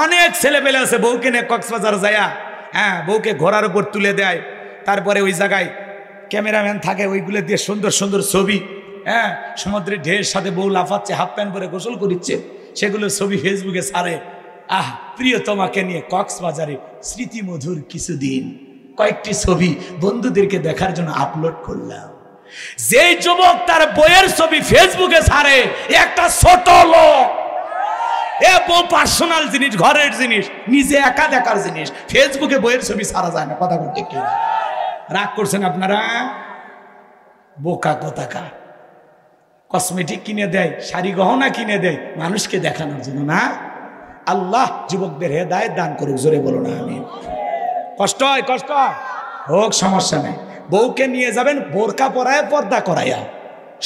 অনেক ছেলেপেলে আছে বউকে নিয়ে কক্সবাজার যায়া, হ্যাঁ, বউকে ঘোড়ার উপর তুলে দেয়, তারপরে ওই জায়গায় ক্যামেরাম্যান থাকে, ওইগুলো দিয়ে সুন্দর সুন্দর ছবি, হ্যাঁ, সমুদ্রের ঢেউয়ের সাথে বউ লাফাচ্ছে, হাফ প্যান্ট পরে গোসল করিচ্ছে, সেগুলো ছবি ফেসবুকে ছাড়ে। আহ, প্রিয় তোমাকে নিয়ে কক্সবাজারে স্মৃতিমধুর কিছুদিন, কয়েকটি ছবি বন্ধুদেরকে দেখার জন্য আপলোড করলাম। যে যুবক তার বইয়ের ছবি ফেসবুকে ছাড়ে, একটা ছোট লোক, এ বউ পার্সোনাল জিনিস, ঘরের জিনিস, নিজে একা দেখার জিনিস, ফেসবুকে বইয়ের ছবি ছাড়া যায় না। কথা বলতে কি রাগ করছেন আপনারা? বোকা কোথাকা। কসমেটিক কিনে দেয়, শাড়ি গহনা কিনে দেয় মানুষকে দেখানোর জন্য না। আল্লাহ যুবকদের হেদায়েত দান করুক, জোরে বলো না আমিন। কষ্ট হয়, কষ্ট হয়, হোক, সমস্যা নেই। বউকে নিয়ে যাবেন বোরকা পরায়, পর্দা করাইয়া,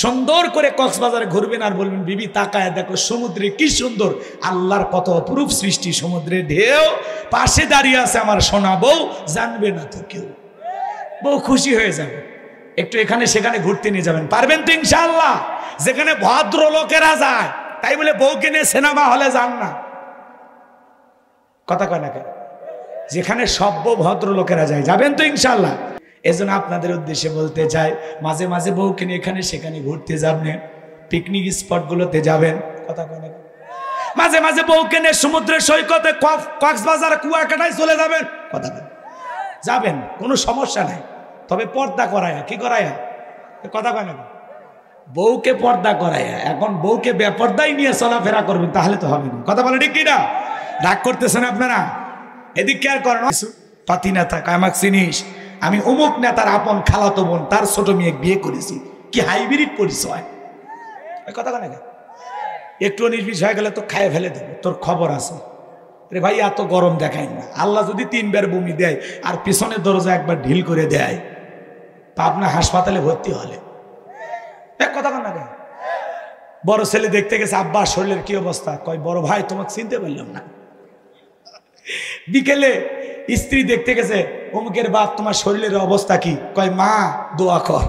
সুন্দর করে কক্সবাজারে ঘুরবেন আর বলবেন বিবি তাকায় দেখো সমুদ্রে কি সুন্দর, আল্লাহর কত অপরূপ সৃষ্টি, সমুদ্রের ঢেউ, পাশে দাঁড়িয়ে আছে আমার সোনা বউ, জানবে না তো কেউ। বউ খুশি হয়ে যাবে। একটু এখানে সেখানে ঘুরতে নিয়ে যাবেন, পারবেন তো ইনশাআল্লাহ? যেখানে ভদ্র লোকেরা যায়, তাই বলে বউকে নিয়ে সিনেমা হলে যান না। কথা কয় না কেন? যেখানে সভ্য ভদ্র লোকেরা যায়, যাবেন তো ইনশাআল্লাহ? এজন্য আপনাদের উদ্দেশ্যে বলতে চাই, মাঝে মাঝে বউকে নিয়ে এখানে সেখানে ঘুরতে যাবেন, পিকনিক স্পটগুলোতে যাবেন। কথা কয় না? মাঝে মাঝে বউকে নিয়ে সমুদ্রের সৈকতে, কক্সবাজার, কুয়াকাটায় চলে যাবেন। কথা কয় যাবেন, কোনো সমস্যা নাই, তবে পর্দা করায়া। কি করায়া? কথা কয় না? বউকে পর্দা করায়া। এখন বউকে বেপর্দাই নিয়ে চলাফেরা করবেন, তাহলে তো হবে না। কথা বলে ঠিক কিনা? রাগ করতেছেন আপনারা? এদিক কেয়ার করেন। পাতি নেতা কামাক চিনিস, আমি অমুক নেতার আপন খালাতো বোন, তার ছোট মেয়ে বিয়ে করেছি, কি হাইব্রিড পরিচয়। কথা কয় না? একটু 19-20 হয়ে গেলে তো খায় ফেলে দেবো, তোর খবর আছে রে ভাই। এত গরম দেখায় না। আল্লাহ যদি 3 বার বমি দেয় আর পিছনের দরজা একবার ঢিল করে দেয়, পাবনা হাসপাতালে ভর্তি হলে। এক কথা কয় না? বড় ছেলে দেখতে গেছে, আব্বা শরীরের কি অবস্থা? কয় বড় ভাই তোমাকে চিনতে পারলাম না। বিকেলে স্ত্রী দেখতে গেছে, অমুকের বাপ তোমার শরীরের অবস্থা কি? কয় মা দোয়া কর।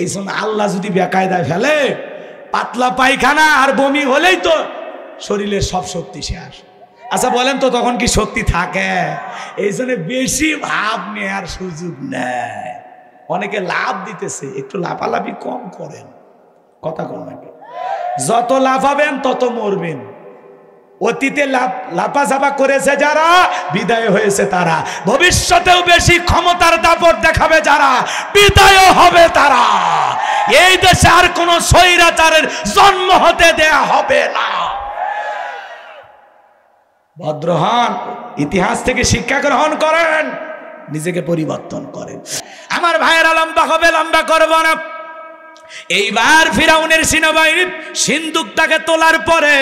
এই জন্য আল্লাহ যদি বেকায়দায় ফেলে, পাতলা পায়খানা আর বমি হলেই তো শরীরের সব শক্তি শেষ। আচ্ছা বলেন তো তখন কি শক্তি থাকে? এই জন্য বেশি ভাব নেওয়ার সুযোগ নেয়। অনেকে লাভ দিতেছে, একটু লাফালাফি কম করেন। কথা কম নাকি? যত লাফাবেন তত মরবেন। অতীতে লাফাঝাপা করেছে যারা, বিদায় হয়েছে তারা। ভবিষ্যতেও বেশি ক্ষমতার দাপট দেখাবে যারা, বিদায় হবে তারা। এই দেশে আর কোন স্বৈরাচারের জন্ম হতে দেয়া হবে না। ভদ্র হন, ইতিহাস থেকে শিক্ষা গ্রহণ করেন, নিজেকে পরিবর্তন করেন। আমার ভাইয়েরা লম্বা হবে, লম্বা করব না। এইবার ফিরাউনের সেনাবাহিনী সিন্দুকটাকে তোলার পরে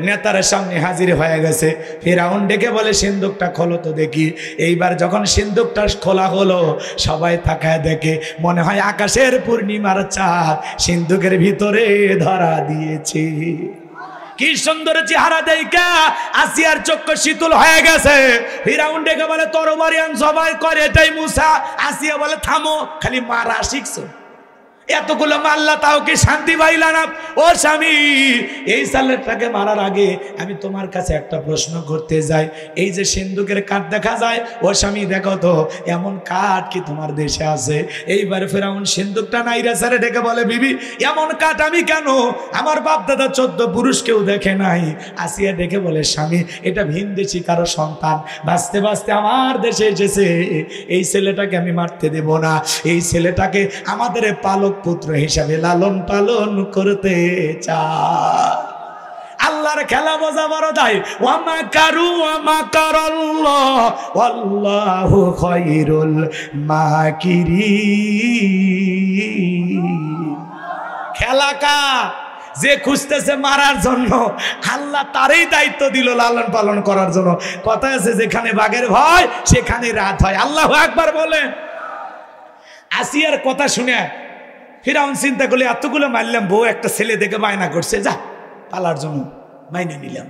নেতার সামনে হাজির হয়ে গেছে। ফিরাউন ডেকে বলে সিন্দুকটা খোলো তো দেখি। এইবার যখন সিন্দুকটা খোলা হলো, সবাই তাকায় দেখে, মনে হয় আকাশের পূর্ণিমার চাঁদ সিন্দুকের ভিতরে ধরা দিয়েছে। কি সুন্দর চেহারা দেখা আসিয়ার চক্ষু শীতল হয়ে গেছে। ফিরাউন ডেকে বলে তরবারি আন, সবাই করে এটাই মুসা। আসিয়া বলে থামো, খালি মারা শিখছো, এতগুলো মারলা তাও কি শান্তি পাইলা না? ও স্বামী, এই সালেরটাকে মারার আগে আমি তোমার কাছে একটা প্রশ্ন করতে যাই। এই যে সিন্দুকের কাঠ দেখা যায়, ও স্বামী দেখো তো এমন কাঠ কি তোমার দেশে আছে? এইবার ফিরাউন সিন্দুকটা নাইরা সারে ডেকে বলে, বিবি এমন কাঠ আমি কেন, আমার বাপ দাদা 14 পুরুষ কেউ দেখে নাই। আসিয়া ডেকে বলে, স্বামী এটা ভিনদেশী কারো সন্তান, বাঁচতে বাঁচতে আমার দেশে এসেছে। এই ছেলেটাকে আমি মারতে দেব না। এই ছেলেটাকে আমাদের পালক পুত্র হিসাবে লালন পালন করতে চায়। আল্লাহর খেলা বোঝা বড় দায়। ওয়ামা কারু ওয়ামা কারাল্লাহ ওয়াল্লাহু খায়রুল মাকিরিন। খেলা কা যে খুঁজতেছে মারার জন্য, আল্লাহ তারই দায়িত্ব দিল লালন পালন করার জন্য। কথা আছে, যেখানে বাঘের ভয় সেখানে রাত হয়। আল্লাহু আকবার বলে। আসিয়ার কথা শুনে ফিরাউন চিন্তা করলে, এতগুলো মারলাম, বউ একটা ছেলে দেখে বায়না করছে, যা পালার জন্য মাইনে নিলাম।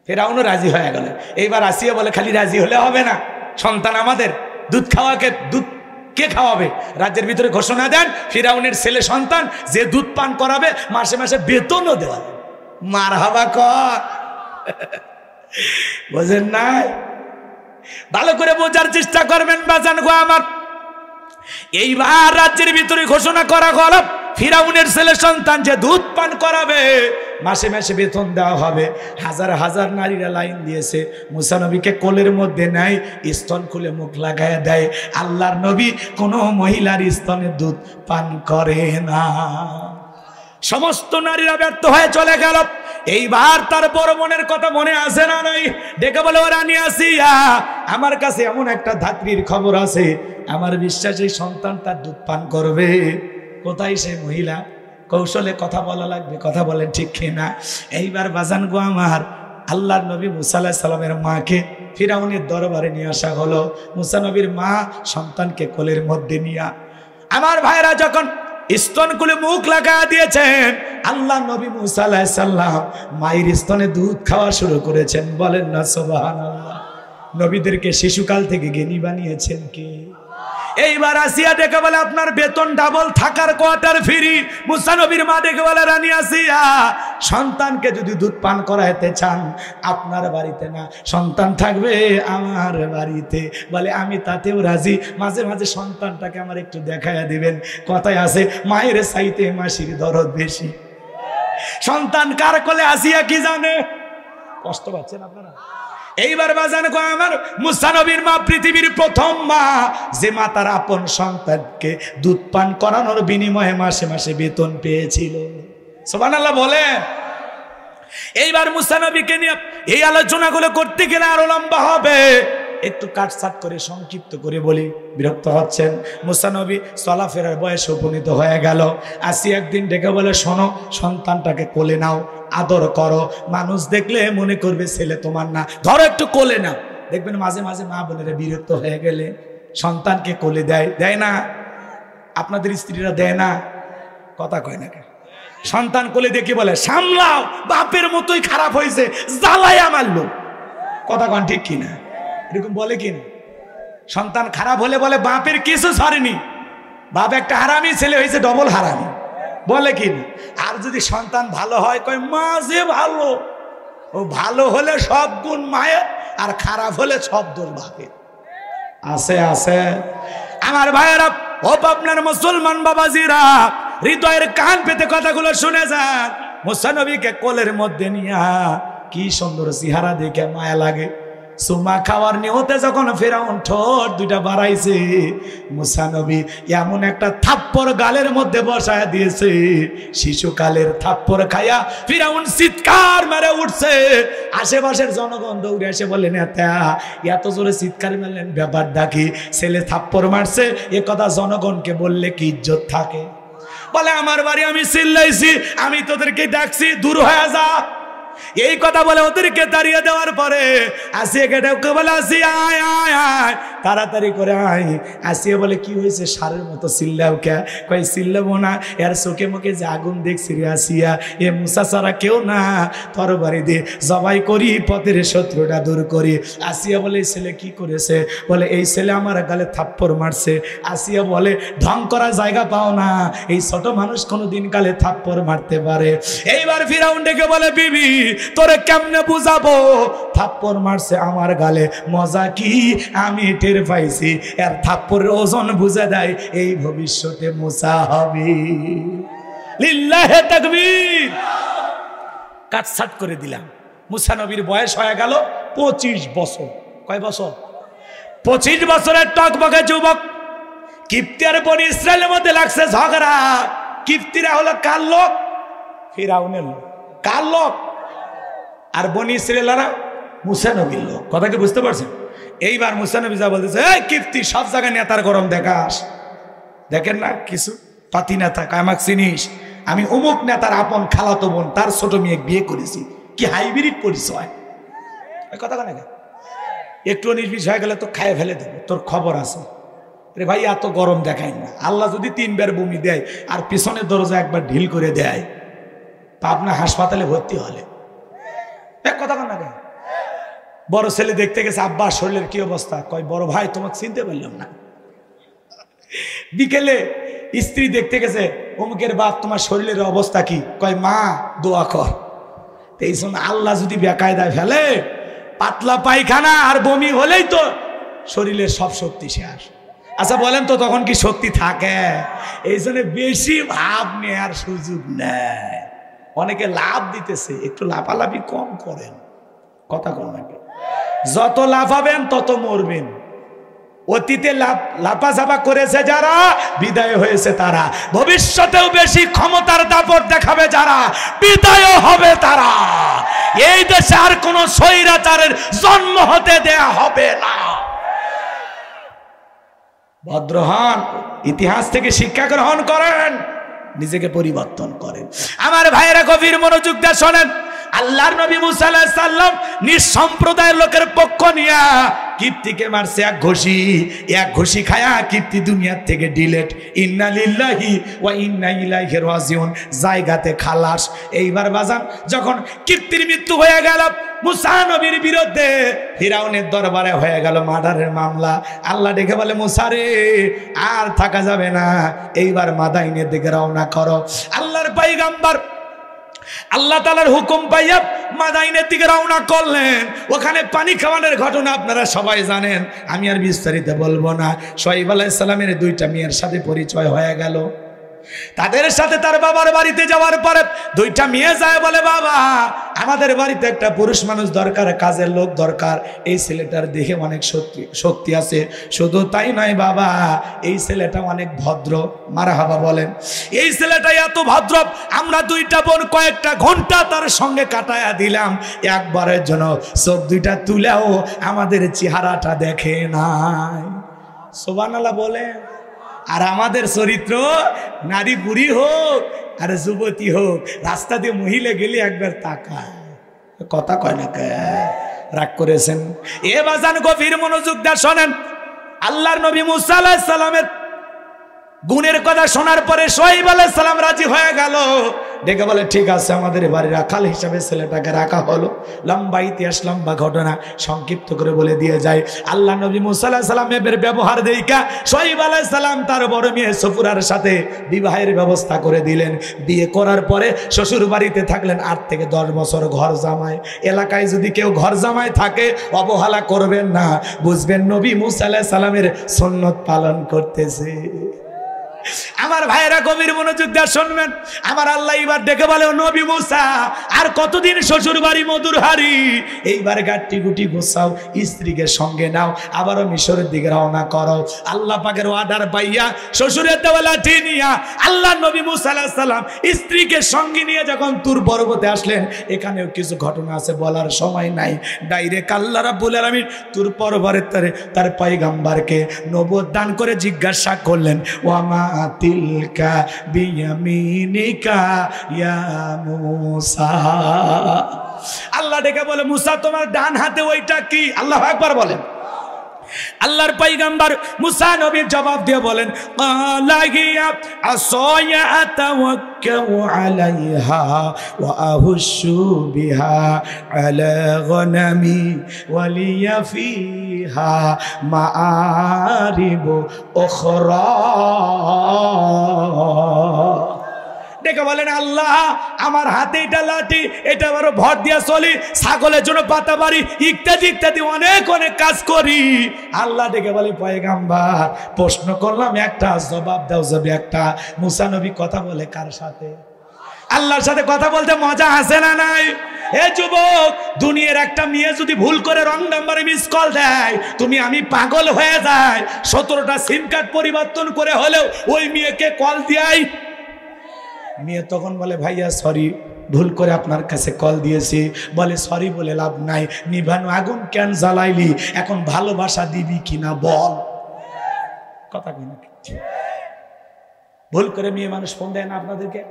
ফিরাউনও রাজি হয়ে গেল। এইবার আসিয়া বলে, খালি রাজি হলে হবে না, সন্তান আমাদের, দুধ কে খাওয়াবে? রাজ্যের ভিতরে ঘোষণা দেন, ফিরাউনের ছেলে সন্তান যে দুধ পান করাবে মাসে মাসে বেতনও দেওয়া। মারহাবা কর। বোঝেন নাই? ভালো করে বোঝার চেষ্টা করবেন বাজান গো আমার। এইবার রাজ্যের ভিতরে ঘোষণা করা হল, ফিরাউনের ছেলে সন্তান যে দুধ পান করাবে মাসে মাসে বেতন দেওয়া হবে। হাজার হাজার নারীরা লাইন দিয়েছে, মুসা নবীকে কোলের মধ্যে নেয়, স্তন খুলে মুখ লাগায় দেয়। আল্লাহর নবী কোনো মহিলার স্তনে দুধ পান করে না। সমস্ত নারীরা ব্যর্থ হয়ে চলে গেল। এইবার তার বড় বোনের কথা মনে আসে না নাই? ডেকে বলে, ও রানী আসিয়া, আমার কাছে এমন একটা ধাত্রীর খবর আছে, আমার বিশ্বাস এই সন্তান তার দুধ পান করবে। কোথায় সে মহিলা? কৌশলে কথা বলা লাগবে, কথা বলেন ঠিক কিনা? এইবার বাজান গো আমার, আল্লাহর নবী মুসা আলাইহিস সালামের মাকে ফিরাউনের দরবারে নিয়ে আসা হলো। মুসা নবীর মা সন্তানকে কোলের মধ্যে নিয়া, আমার ভাইরা যখন স্তন খুলে মুখ লাগা দিয়েছেন, আল্লাহ নবী মুসা আলাইহিস সালাম মায়ের স্তনে দুধ খাওয়া শুরু করেছেন। বলেন না সুবহানাল্লাহ। নবীদেরকে শিশুকাল থেকে জ্ঞানী বানিয়েছেন কে? এইবার আসিয়া ডেকে বলে, আপনার বেতন ডাবল, থাকার কোয়ার্টার ফ্রি। মুসা নবীর মা ডেকে বলে, রানী আসিয়া, সন্তানকে যদি দুধ পান করাইতে চান আপনার বাড়িতে না, সন্তান থাকবে আমার বাড়িতে। বলে, আমি তাতেও রাজি, মাঝে মাঝে সন্তানটাকে আমার একটু দেখাইয়া দিবেন। কথায় আছে, মায়ের চাইতে মাসির দরদ বেশি। সন্তান কার কোলে আসিয়া কি জানে? কষ্ট পাচ্ছেন আপনারা? এইবার বাজান গো আমার, মুসা নবীর মা পৃথিবীর প্রথম মা, যে মা তার আপন সন্তানকে দুধ পান করানোর বিনিময়ে মাসে মাসে বেতন পেয়েছিল। সুবহানাল্লাহ বলে। এইবার মুসা নবীকে নিয়ে এই আলোচনাগুলো করতে গেলে আরো লম্বা হবে, একটু কাটছাট করে সংক্ষিপ্ত করে বলি, বিরক্ত হচ্ছেন। মুসা নবী চলাফেরার বয়সে উপনীত হয়ে গেল। আসি একদিন ডেকে বলে, শোনো, সন্তানটাকে কোলে নাও, আদর করো, মানুষ দেখলে মনে করবে ছেলে তোমার না, ধরো একটু কোলে নাও। দেখবেন মাঝে মাঝে মা বোনেরা বিরক্ত হয়ে গেলে সন্তানকে কোলে দেয়, দেয় না? আপনাদের স্ত্রীরা দেয় না? কথা কয় না কেন? সন্তান কোলে দেখে বলে, সামলাও, বাপের মতোই খারাপ হয়েছে, জ্বালায় মারলো। কথা কন ঠিক কিনা? এরকম বলে কিনা? সন্তান খারাপ হলে বলে, বাপের কিছু ছাড়েনি, বাপ একটা হারামি, ছেলে হয়েছে ডবল হারামি, বলে কিনা? আর যদি সন্তান ভালো হয়, কয় মা যে ভালো। ও ভালো হলে সব গুণ মায়ের, আর খারাপ হলে সব দোষ বাপের। আছে আছে আমার ভাইয়েরা, ও আপনার মুসলমান বাবাজিরা, হৃদয়ের কান পেতে কথাগুলো শুনে যান। মুসা নবীকে কোলের মধ্যে নিয়া কি সুন্দর চেহারা দেখে মায়া লাগে। সুমা খাওয়ার নিয়তে যখন ফেরাউন ঠোঁট দুইটা বাড়াইছে, মুসা নবী এমন একটা থাপ্পড় গালের মধ্যে বসায় দিয়েছে, শিশুকালের থাপ্পড় খায়া ফিরাউন চিৎকার মেরে উঠছে। আশেপাশের জনগণ দৌড়ে এসে বললেন, এত জোরে চিৎকার মারলেন, ব্যাপার ডাকি, ছেলে থাপ্পড় মারছে, এ কথা জনগণকে বললে কি ইজ্জত থাকে? বলে, আমার বাড়ি আমি চিল্লাইছি, আমি তোদেরকে ডাকছি, দূর হয়ে যা। এই কথা বলে ওদেরকে তাড়িয়ে দেওয়ার পরে আসিয়া ডেকে বলে, আসিয়া আয় আয় আয়, তাড়াতাড়ি করে আয়। আসিয়া বলে, কি হয়েছে? সারের মতো চিল্লাও কে? কই চিল্লাবো না, এর চোখে মুখে যে আগুন দেখছি রে আসিয়া, এ মুসা ছাড়া কেউ না, তরবারি দিয়ে জবাই করি, পথের শত্রুটা দূর করি। আসিয়া বলে, এই ছেলে কি করেছে? বলে, এই ছেলে আমার গালে থাপ্পড় মারছে। আসিয়া বলে, ঢং করার জায়গা পাও না, এই ছোট মানুষ কোনোদিন গালে থাপ্পড় মারতে পারে? এইবার ফিরাউন ডেকে বলে, বিবি তোরে কেমনে বুঝাবো, থাপ্পড় মারছে আমার গালে, মজা কি আমি টের পাইছি, এর থাপ্পড়ের ওজন বুঝে দেয়, এই ভবিষ্যতে মুসা হবে। লিল্লাহে তাকবীর। কাটছাট করে দিলাম। মুসা নবীর বয়স হয়ে গেল 25 বছর। কয় বছর? 25 বছরের টকবকে যুবক। কিপ্তি আর বনি ইসরায়েলের মধ্যে লাগছে ঝগড়া। কিপ্তিরা হলো কার লোক? ফিরাউনের লোক। কার লোক? আর বনি ইসরায়েলরা মুসা নবীর লোক। কথা কি বুঝতে পারছেন? এইবার মুসা নবী যা বলতেছে, এই কিপ্তি, সব জায়গায় নেতার গরম দেখাস, দেখেন না কিছু পাতি নেতা, আমাকে চিনিস, আমি অমুক নেতার আপন খালাতো বোন, তার ছোট মেয়ে বিয়ে করেছি, কি হাইব্রিড পরিচয়। কথা কেন? একটু নির্বিষ হয়ে গেলে তো খাইয়ে ফেলে দেবো, তোর খবর আছে রে ভাই, এত গরম দেখাই না। আল্লাহ যদি 3 বার বমি দেয় আর পিছনের দরজা একবার ঢিল করে দেয়, তা আপনার হাসপাতালে ভর্তি হলে কথা কেন? বড় ছেলে দেখতে গেছে, আব্বা শরীরের কি অবস্থা? কয়, বড় ভাই তোমাকে চিনতে পারলাম না। বিকেলে স্ত্রী দেখতে গেছে, অমুকের বাপ তোমার শরীরের অবস্থা কি? কয়, মা দোয়া কর। এই জন্য আল্লাহ যদি বেকায়দায় ফেলে, পাতলা পায়খানা আর বমি হলেই তো শরীরের সব শক্তি শেষ। আচ্ছা বলেন তো তখন কি শক্তি থাকে? এই জন্য বেশি ভাব নেওয়ার সুযোগ নেই। অনেকে লাভ দিতেছে, একটু লাফালাফি কম করেন। কথা কম নাকি? যত লাফাবেন তত মরবেন। অতীতে লাফাঝাপা করেছে যারা, বিদায় হয়েছে তারা। ভবিষ্যতেও বেশি ক্ষমতার দাপট দেখাবে যারা, বিদায় হবে তারা। এই দেশে আর কোন স্বৈরাচারের জন্ম হতে দেয়া হবে না। ভদ্র হন, ইতিহাস থেকে শিক্ষা গ্রহণ করেন, নিজেকে পরিবর্তন করেন। আমার ভাইয়েরা গভীর মনোযোগ দিয়ে শোনেন। আল্লাহর নবী মুসা আলাইহিস সালাম নিজ সম্প্রদায়ের লোকের পক্ষ নিয়া কিপ্তিকে মারছে এক ঘুষি খায়া কিপ্তি দুনিয়ার থেকে ডিলেট। ইন্না লিল্লাহি ওয়া ইন্না ইলাইহি রাজিউন, জায়গাতে খালাস। এইবার বাজান যখন কিপ্তির মৃত্যু হয়ে গেল, মুসা নবীর বিরুদ্ধে ফিরাউনের দরবারে হয়ে গেল মার্ডারের মামলা। আল্লাহ ডেকে বলে, মুসা রে আর থাকা যাবে না, এইবার মাদাইনের দিকে রওনা করো। আল্লাহর পয়গম্বর আল্লাহ তাআলার হুকুম পাইয়া মাদাইনের দিকে রওনা করলেন। ওখানে পানি খাওয়ানোর ঘটনা আপনারা সবাই জানেন, আমি আর বিস্তারিত বলবো না। শুআয়ব আলাইহিস সালামের দুইটা মেয়ের সাথে পরিচয় হয়ে গেল। তাদের সাথে তার বাবার বাড়িতে যাওয়ার পরে দুইটা মেয়ে যায়, বলে বাবা আমাদের বাড়িতে একটা পুরুষ মানুষ দরকার, কাজের লোক দরকার। এই ছেলেটার দেখে অনেক শক্তি আছে, শুধু তাই নয় বাবা এই ছেলেটা অনেক ভদ্র। মারহাবা বলেন। এই ছেলেটা এত ভদ্র, আমরা দুইটা বোন কয়েকটা ঘন্টা তার সঙ্গে কাটায়া দিলাম, একবারের জন্য চোখ দুইটা তুলেও আমাদের চেহারাটা দেখে নাই। সুবহানাল্লাহ বলে। আর আমাদের চরিত্র, নারী বুড়ি হোক আর যুবতী হোক, রাস্তা দিয়ে মহিলা গেলে একবার তাকায়, কথা কয় না। রাগ করেছেন? এ বাজান গভীর মনোযোগ দিয়ে শোনেন। আল্লাহর নবী মুসা আলাইহিস সালামের গুণের কথা শোনার পরে শুআয়ব আলাইহিস সালাম রাজি হয়ে গেল। ডেকে বলে, ঠিক আছে আমাদের বাড়ির রাখাল হিসাবে ছেলেটাকে রাখা হলো। লম্বা ইতিহাস, লম্বা ঘটনা, সংক্ষিপ্ত করে বলে দিয়ে যায়। আল্লাহ নবী মুসা আলাইহিস সালামের ব্যবহার দেখা শুআয়ব আলাইহিস সালাম তার বড় মেয়ে সফুরার সাথে বিবাহের ব্যবস্থা করে দিলেন। বিয়ে করার পরে শ্বশুর বাড়িতে থাকলেন 8 থেকে 10 বছর ঘর জামাই। এলাকায় যদি কেউ ঘর জামাই থাকে অবহেলা করবেন না, বুঝবেন নবী মুসা আলাইহিস সালামের সুন্নত পালন করতেছে। আমার ভাইয়েরা গভীর মনোযোগ দিয়ে শুনবেন। আমার আল্লাহ এবার ডেকে বলে, নবী মুসা আর কতদিন শ্বশুর বাড়ি মধুর হাড়ি, এইবার গাট্টি গুটি গোছাও, স্ত্রীকে সঙ্গে নাও, আবারও মিশরের দিকে রওনা করো। আল্লাহ পাকের অর্ডার পাইয়া শ্বশুরের দেওয়া লাঠি নিয়া আল্লাহ নবী মুসা আলাইহিস সালাম স্ত্রীকে সঙ্গে নিয়ে যখন তুর পর্বতে আসলেন, এখানেও কিছু ঘটনা আছে বলার সময় নাই। ডাইরেক্ট আল্লাহ রাব্বুল আলামিন তুর পর্বতে তার পয়গম্বরকে নবুয়ত দান করে জিজ্ঞাসা করলেন, ওয়ামা তিলকা বিয়ামিনিকা ইয়া মুসা। আল্লাহ ডেকে বলে, মুসা তোমার ডান হাতে ওইটা কি? আল্লাহু আকবার বলেন। আল্লাহর পয়গম্বর মুসা নবী জবাব দিয়ে বলেন, ক্বালা হিয়া আসায়া আতাওয়াক্কাউ আলাইহা ওয়া আহুশু বিহা আলা গনামি ওয়া লিয়া ফিহা মাআরিবু উখরা। ডেকে বলেন, আল্লাহ আমার হাতে এটা লাঠি, এটা আরো ভর দিয়া চলি, ছাগলের জন্য পাতা বাড়ি, ইত্যাদি ইত্যাদি অনেক অনেক কাজ করি। আল্লাহ ডেকে বলে, পয়গম্বর প্রশ্ন করলাম একটা, জবাব দাও যাবে একটা। মুসা নবী কথা বলে কার সাথে? আল্লাহর সাথে কথা বলতে মজা আছে না নাই? এ যুবক, দুনিয়ার একটা মেয়ে যদি ভুল করে রং নাম্বারে মিস কল দেয়, তুমি আমি পাগল হয়ে যায়। 17টা সিম কার্ড পরিবর্তন করে হলেও ওই মেয়েকে কল দিয়াই। মেয়ে তখন বলে, ভাইয়া সরি, ভুল করে আপনার কাছে কল দিয়েছি। বলে, সরি বলে লাভ নাই, নিভানো আগুন কেন জ্বালাইলি, এখন ভালোবাসা দিবি কিনা বল। কথা কিনা? ভুল করে মেয়ে মানুষ ফোন দেয় না আপনাদেরকে?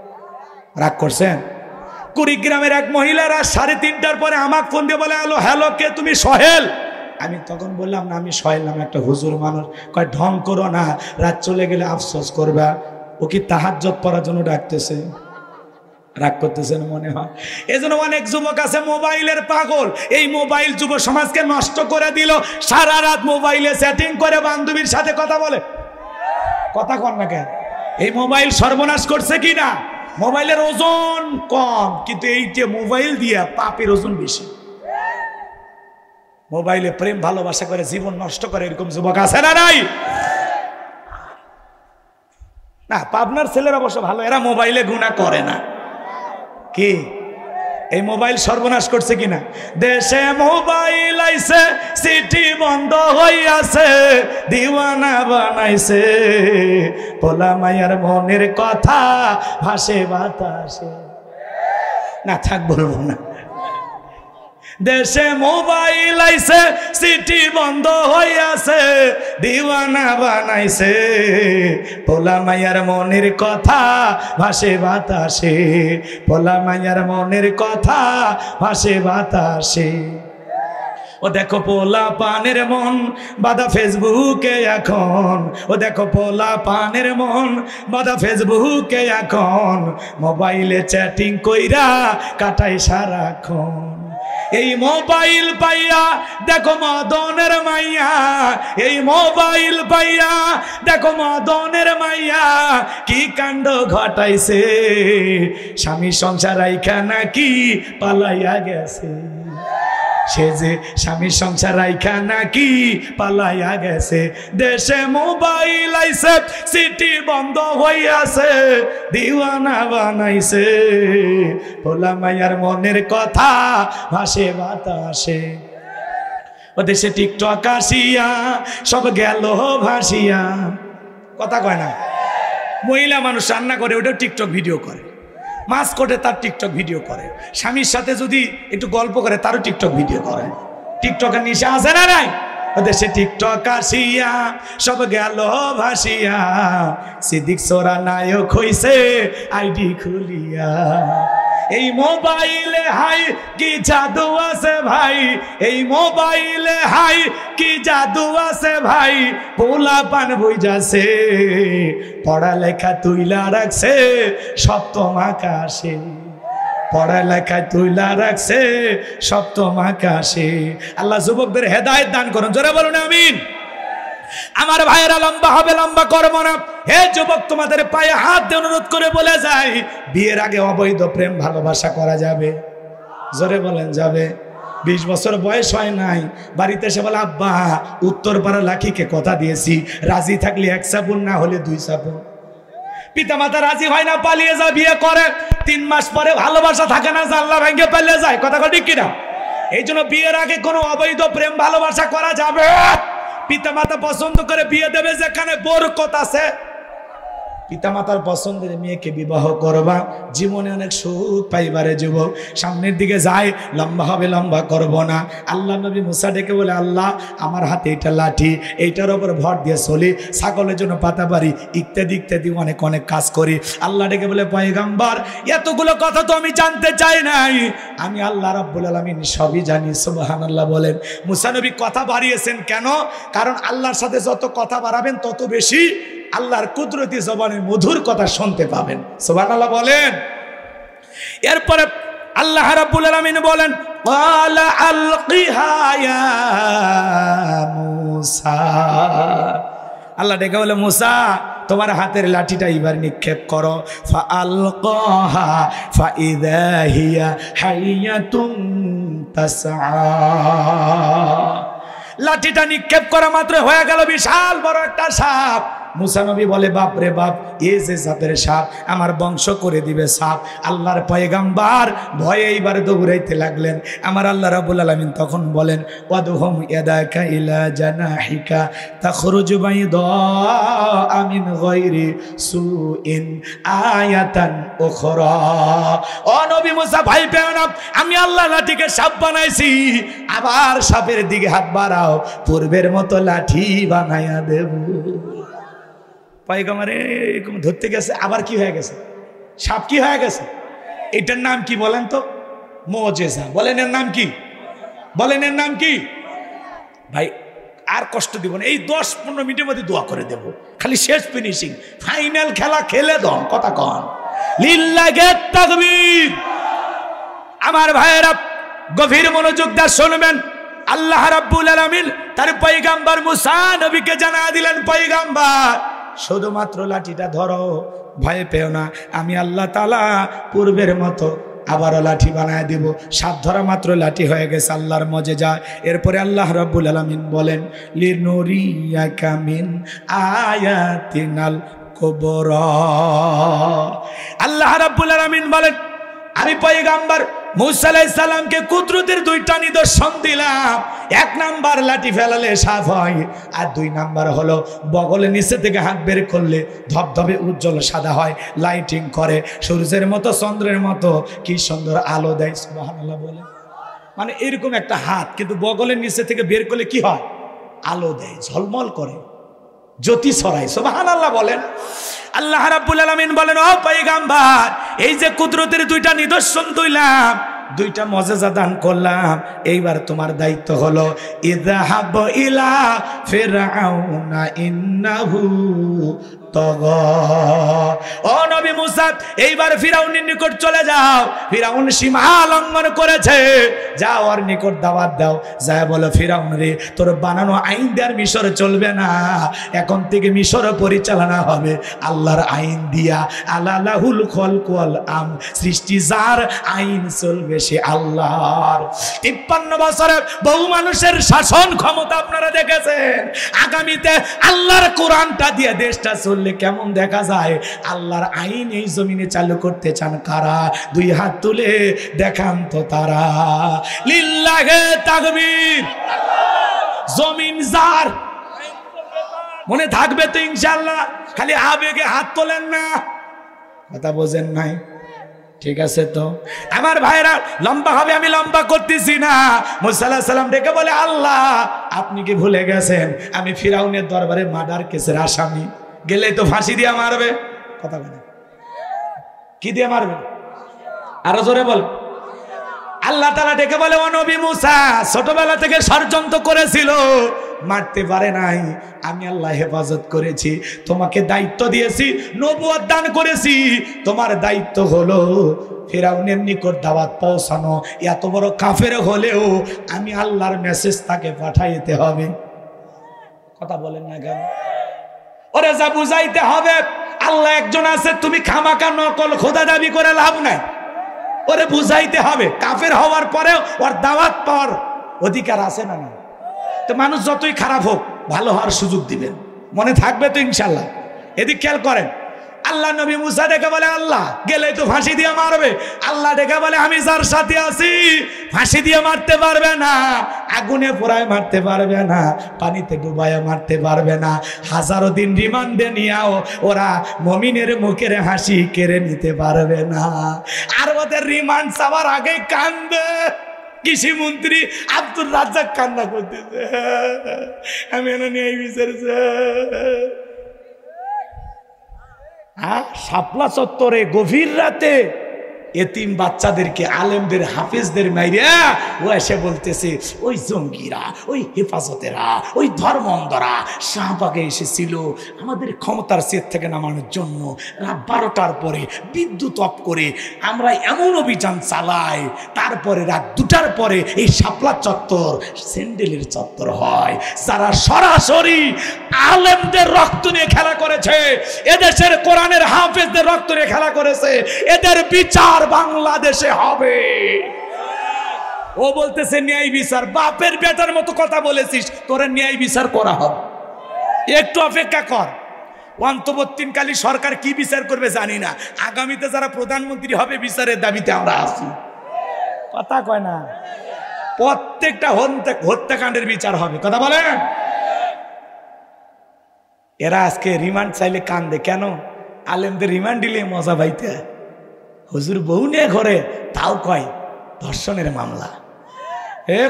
রাগ করছেন? কুড়িগ্রামের এক মহিলারা 3:30টার পরে আমাকে ফোন দিয়ে বলে, হ্যালো কে তুমি? সোহেল। আমি তখন বললাম, না আমি সোহেল নাম একটা হুজুর মানুষ। কয় ঢং করো না, রাত চলে গেলে আফসোস করবা। ও কি তাহাজ্জুদ পড়ার জন্য ডাকতেছে? রাগ করতেছেন মনে হয়। এজন্য অনেক যুবক আছে মোবাইলের পাগল। এই মোবাইল যুব সমাজকে নষ্ট করে দিল। সারা রাত মোবাইলে সেটিং করে বান্ধবীর সাথে কথা বলে। কথা কন না কেন? এই মোবাইল সর্বনাশ করছে কি না? মোবাইলের ওজন কম, কিন্তু এই যে মোবাইল দিয়া পাপের ওজন বেশি। মোবাইলে প্রেম ভালোবাসা করে জীবন নষ্ট করে এরকম যুবক আছে না নাই? না, পাবনার ছেলেরা অবশ্য ভালো, এরা মোবাইলে গুনাহ করে না। কি এই মোবাইল সর্বনাশ করছে কিনা? দেশে মোবাইল আইছে, সিটি বন্ধ হইয়াছে, দিওয়ানা বানাইছে, পোলা মায়ার মনের কথা ভাসে বাতাসে। না থাক, বলবো না। দেশে মোবাইল আইছে, সিটি বন্ধ হইয়াছে, দিওয়ানা বানাইছে, পোলা মায়ার মনের কথা ভাসে বাতাসে, পোলা মায়ার মনের কথা ভাসে বাতাসে। ও দেখো পোলা পানের মন বাদা ফেসবুকে এখন, ও দেখো পোলা পানের মন বাদা ফেসবুকে এখন, মোবাইলে চ্যাটিং কইরা কাটাই সারাক্ষণ। এই মোবাইল পাইয়া দেখো মদনের মাইয়া, এই মোবাইল পাইয়া দেখো মদনের মাইয়া, কি কাণ্ড ঘটাইছে, স্বামী সংসার রাইখা নাকি পালাইয়া গেছে, সে যে স্বামী সংসার রাইখা নাকি পালাইয়া গেছে। দেশে মোবাইল আইছে, সিটি বন্ধ হইয়াছে, দিওয়ানা বানাইছে, পোলা মায়ার মনের কথা ভাসে বাতাসে। ও দেশে টিকটক আসিয়া সব গেল ভাসিয়া। কথা কয় না? মহিলা মানুষ রান্না করে, ওটাও টিকটক ভিডিও করে, মাছ কোটে তার টিকটক ভিডিও করে, স্বামীর সাথে যদি একটু গল্প করে তারও টিকটক ভিডিও করে। টিকটকের নিশা আছে না নাই? দেশে টিকটক আসিয়া সব গেল ভাসিয়া, সিদ্দিক সোরা নায়ক হইছে আইডি খুলিয়া। এই মোবাইলে হাই কি জাদু আছে ভাই, এই মোবাইলে হাই কি জাদু আছে ভাই, পোলা পান বুঝাছে, পড়ালেখা তুইলা রাখছে সপ্তম আকাশে, পড়ালেখা তুইলা রাখছে সপ্তম আকাশে। আল্লাহ যুবকদের হেদায়েত দান করুন, জোরে বলুন আমিন। আমার ভাইয়েরা লম্বা হবে, লম্বা করবো না। হে যুবক, তোমাদের পায়ে হাত দিয়ে অনুরোধ করে বলে যাই, বিয়ের আগে অবৈধ প্রেম ভালোবাসা করা যাবে? জোরে বলেন যাবে? 20 বছর বয়স হয় নাই, বাড়িতে এসে বলে আব্বা উত্তরপাড়া লাখিকে কথা দিয়েছি, রাজি থাকলে 1 সাবুন, না হলে 2 সাবুন। পিতা মাতা রাজি হয় না, পালিয়ে যায়, বিয়ে করে, 3 মাস পরে ভালোবাসা থাকে না, জানলা ভেঙে পালিয়ে যায়। কথা ঠিক কিনা? এই জন্য বিয়ের আগে কোনো অবৈধ প্রেম ভালোবাসা করা যাবে? পিতা মাতা পছন্দ করে বিয়ে দেবে যেখানে বরকত আছে। পিতামাতার পছন্দের মেয়েকে বিবাহ করবা, জীবনে অনেক সুখ পাইবারে যুবক। সামনের দিকে যায়, লম্বা হবে, লম্বা করব না। আল্লাহ নবী মুসা ডেকে বলে, আল্লাহ আমার হাতে এটা লাঠি, এইটার ওপর ভর দিয়ে চলি, ছাগলের জন্য পাতা পারি, ইত্যাদি ইত্যাদি অনেক অনেক কাজ করি। আল্লাহ ডেকে বলে, পয়গম্বর এতগুলো কথা তো আমি জানতে চাই নাই, আমি আল্লাহ রাব্বুল আলামিন সবই জানি। সুবহানাল্লাহ বলেন। মুসা নবী কথা বাড়িয়েছেন কেন? কারণ আল্লাহর সাথে যত কথা বাড়াবেন তত বেশি আল্লাহর কুদরতি জবানের মধুর কথা শুনতে পাবেন। সুবহানাল্লাহ বলেন। এরপরে আল্লাহ রাব্বুল আলামিন বলেন, ওয়ালা আলকিহা ইয়া মুসা। আল্লাহ ডেকে বলে, মুসা তোমার হাতের লাঠিটা এবার নিক্ষেপ করো। ফাআলকাহা ফাইযা হিয়া হাইয়াতুন তাসআ। লাঠিটা নিক্ষেপ করা মাত্র হয়ে গেল বিশাল বড় একটা সাপ। মুসা নবী বলে, বাপ রে বাপ, এই যে জাতের সাপ, আমার বংশ করে দিবে সাপ। আল্লাহর পয়গাম্বার ভয়ে এইবার দৌড়াইতে লাগলেন। আমার আল্লাহ রাব্বুল আলামিন তখন বলেন, ওয়াদহুম ইয়াদাকা ইলা জানাহিকা তাখরুজু বাইদা মিন গায়রি সুইন আয়াতান উখরা। ও নবী মুসা, ভয় পেও না, আমি আল্লাহ লাঠিকে সাপ বানাইছি, আবার সাপের দিকে হাত বাড়াও, পূর্বের মতো লাঠি বানাইয়া দেব। পয়গম্বর এরকম ধরতে গেছে, আবার কি হয়ে গেছে? সাপ কি হয়ে গেছে? এটার নাম কি বলেন তো? মুজিজা। বলেন এর নাম কি? বলেন এর নাম কি? ভাই আর কষ্ট দিব না, এই 10-15 মিনিটের মধ্যে দোয়া করে দেব, খালি শেষ ফিনিশিং, ফাইনাল খেলা খেলে দম। কথা কন লিল্লাহি তাকবীর। আমার ভাইয়েরা গভীর মনোযোগ দিয়ে শুনবেন। আল্লাহ রাব্বুল আলামিন তার পয়গম্বর মুসা নবীকে জানা দিলেন, পয়গম্বর শুধুমাত্র লাঠিটা ধরো, ভয় পেও না, আমি আল্লাহ তাআলা পূর্বের মতো আবারও লাঠি বানায় দিব। সাত ধরা মাত্র লাঠি হয়ে গেছে, আল্লাহর মজেজা। এরপরে আল্লাহ রাব্বুল আলামিন বলেন লিনুরিয়াকা মিন আয়াতিনাল কুবরা। আল্লাহ রাব্বুল আলামিন বলেন আমি পয়গম্বর মূসা আলাইহিস সালামকে কুদরতের দুইটা নিদর্শন দিলাম। এক নাম্বার লাঠি ফেলালে সাফ হয়, আর দুই নাম্বার হলো বগলের নিচে থেকে হাত বের করলে ধবধবে উজ্জ্বল সাদা হয়, লাইটিং করে, সূর্যের মতো চন্দ্রের মতো কি সুন্দর আলো দেয়। সুবহানাল্লাহ বলে, মানে এরকম একটা হাত, কিন্তু বগলের নিচে থেকে বের করলে কি হয়? আলো দেয়, ঝলমল করে, জ্যোতি ছড়ায়। সুবহানাল্লাহ বলেন। আল্লাহ রাব্বুল আলামিন বলেন ও পয়গম্বর, এই যে কুদরতের দুইটা নিদর্শন দিলাম, দুইটা মজেজা দান করলাম, এইবার তোমার দায়িত্ব হলো ইযহাব ইলা ফিরআউনা ইন্নাহু তাগা। ও নবী মুসা, এইবার ফিরাউনের নিকট চলে যাও। ফিরাউন সীমা লঙ্ঘন করেছে, যাও ওর নিকট দাওয়াত দাও। যায় বলো ফিরাউন রে, তোর বানানো আইন দেওয়ার মিশর চলবে না, এখন থেকে মিশর পরিচালনা হবে আল্লাহর আইন দিয়া। আলালাহুল খলকু ওয়াল আম, সৃষ্টি যার, আইন চলবে সে আল্লাহর। 53 বছরে বহু মানুষের শাসন ক্ষমতা আপনারা দেখেছেন। আগামীতে আল্লাহর কোরআনটা দিয়ে দেশটা চললে কেমন দেখা যায়। আল্লাহর আইন এই জমিনে চালু করতে চান কারা? দুই হাত তুলে দেখান তো তারা। লিল্লাহে তাকবীর। জমিন যার, মনে থাকবে তো ইনশাআল্লাহ। খালি আবেগে হাত তোলেন না, কথা বোঝেন নাই? ঠিক আছে তো আমার ভাইরা, লম্বা হবে, আমি লম্বা করতেছি না। মুসা আলাইহিস সালাম ডেকে বলে আল্লাহ আপনি কি ভুলে গেছেন আমি ফিরাউনের দরবারে মার্ডার কেসের আসামি, গেলেই তো ফাঁসি দিয়ে মারবে। কথা বলে কি দিয়ে মারবে? আরো জোরে বল। আল্লাহ তাআলা ডেকে বলে ও নবী মুসা, ছোটবেলা থেকে ষড়যন্ত্র করেছিল, মারতে পারে নাই, আমি আল্লাহ হেফাজত করেছি, তোমাকে দায়িত্ব দিয়েছি, নবুয়ত দান করেছি, তোমার দায়িত্ব হলো ফিরাউনের নিকট দাওয়াত পৌঁছানো। এত বড় কাফের হলেও আমি আল্লাহর মেসেজ তাকে পাঠাইতে হবে। কথা বলেন না কেন? ওরে যা বুঝাইতে হবে আল্লাহ একজন আছে, তুমি খামাকা নকল খোদা দাবি করে লাভ নাই। ওরে বুঝাইতে হবে কাফের হওয়ার পরেও ওর দাওয়াত পাওয়ার অধিকার আছে না না? তো মানুষ যতই খারাপ হোক ভালো হওয়ার সুযোগ দিবেন, মনে থাকবে তো ইনশাল্লাহ। এদিক খেয়াল করেন। আল্লাহ নবী মুসা ডেকে বলে আল্লাহ গেলেই তো ফাঁসি দিয়ে মারবে। আল্লাহ ডেকে বলে আমি যার সাথে আছি ফাঁসি দিয়ে মারতে পারবে না, আগুনে পোড়ায় মারতে পারবে না, পানিতে ডুবায় মারতে পারবে না, হাজারো দিন রিমান্ডে নিয়েও ওরা মুমিনের মুখের হাসি কেড়ে নিতে পারবে না। আর ওদের রিমান্ড চাওয়ার আগে কান্দে কৃষি মন্ত্রী আব্দুর রাজ্জাক কান্না করতেছে, আমি এনে নিয়ে বিচারছে। শাপলা চত্বরে গভীর রাতে এতিম বাচ্চাদেরকে, আলেমদের, হাফেজদের মাইরা ও এসে বলতেছে ওই জঙ্গিরা, ওই হেফাজতেরা, ওই ধর্মন্ধরা শাহবাগে এসেছিল আমাদের ক্ষমতার সেট থেকে নামানোর জন্য। রাত 12টার পরে বিদ্যুৎ অফ করে আমরা এমন অভিযান চালাই, তারপরে রাত 2টার পরে এই শাপলা চত্বর স্যান্ডেলের চত্বর হয়। যারা সরাসরি আলেমদের রক্ত নিয়ে খেলা করেছে, এদেশের কোরআনের হাফেজদের রক্ত নিয়ে খেলা করেছে, এদের বিচার বাংলাদেশে হবে। ও বলতেছে ন্যায় বিচার। বাপের বেটার মতো কথা বলেছিস, তোরা ন্যায় বিচার করা হবে। একটু অপেক্ষা কর, অন্তর্বর্তীকালীন সরকার কি বিচার করবে জানি না। আগামীতে যারা প্রধানমন্ত্রী হবে বিচারের দাবিতে আমরা আছি। কথা কয় না, প্রত্যেকটা হত্যাকাণ্ডের বিচার হবে। কথা বলেন। এরা আজকে রিমান্ড চাইলে কান্দে কেন? আলেমদের রিমান্ড দিলে মজা পাইতে, হুজুর বউ নিয়ে ঘরে, তাও কয় ধর্ষণের মামলা।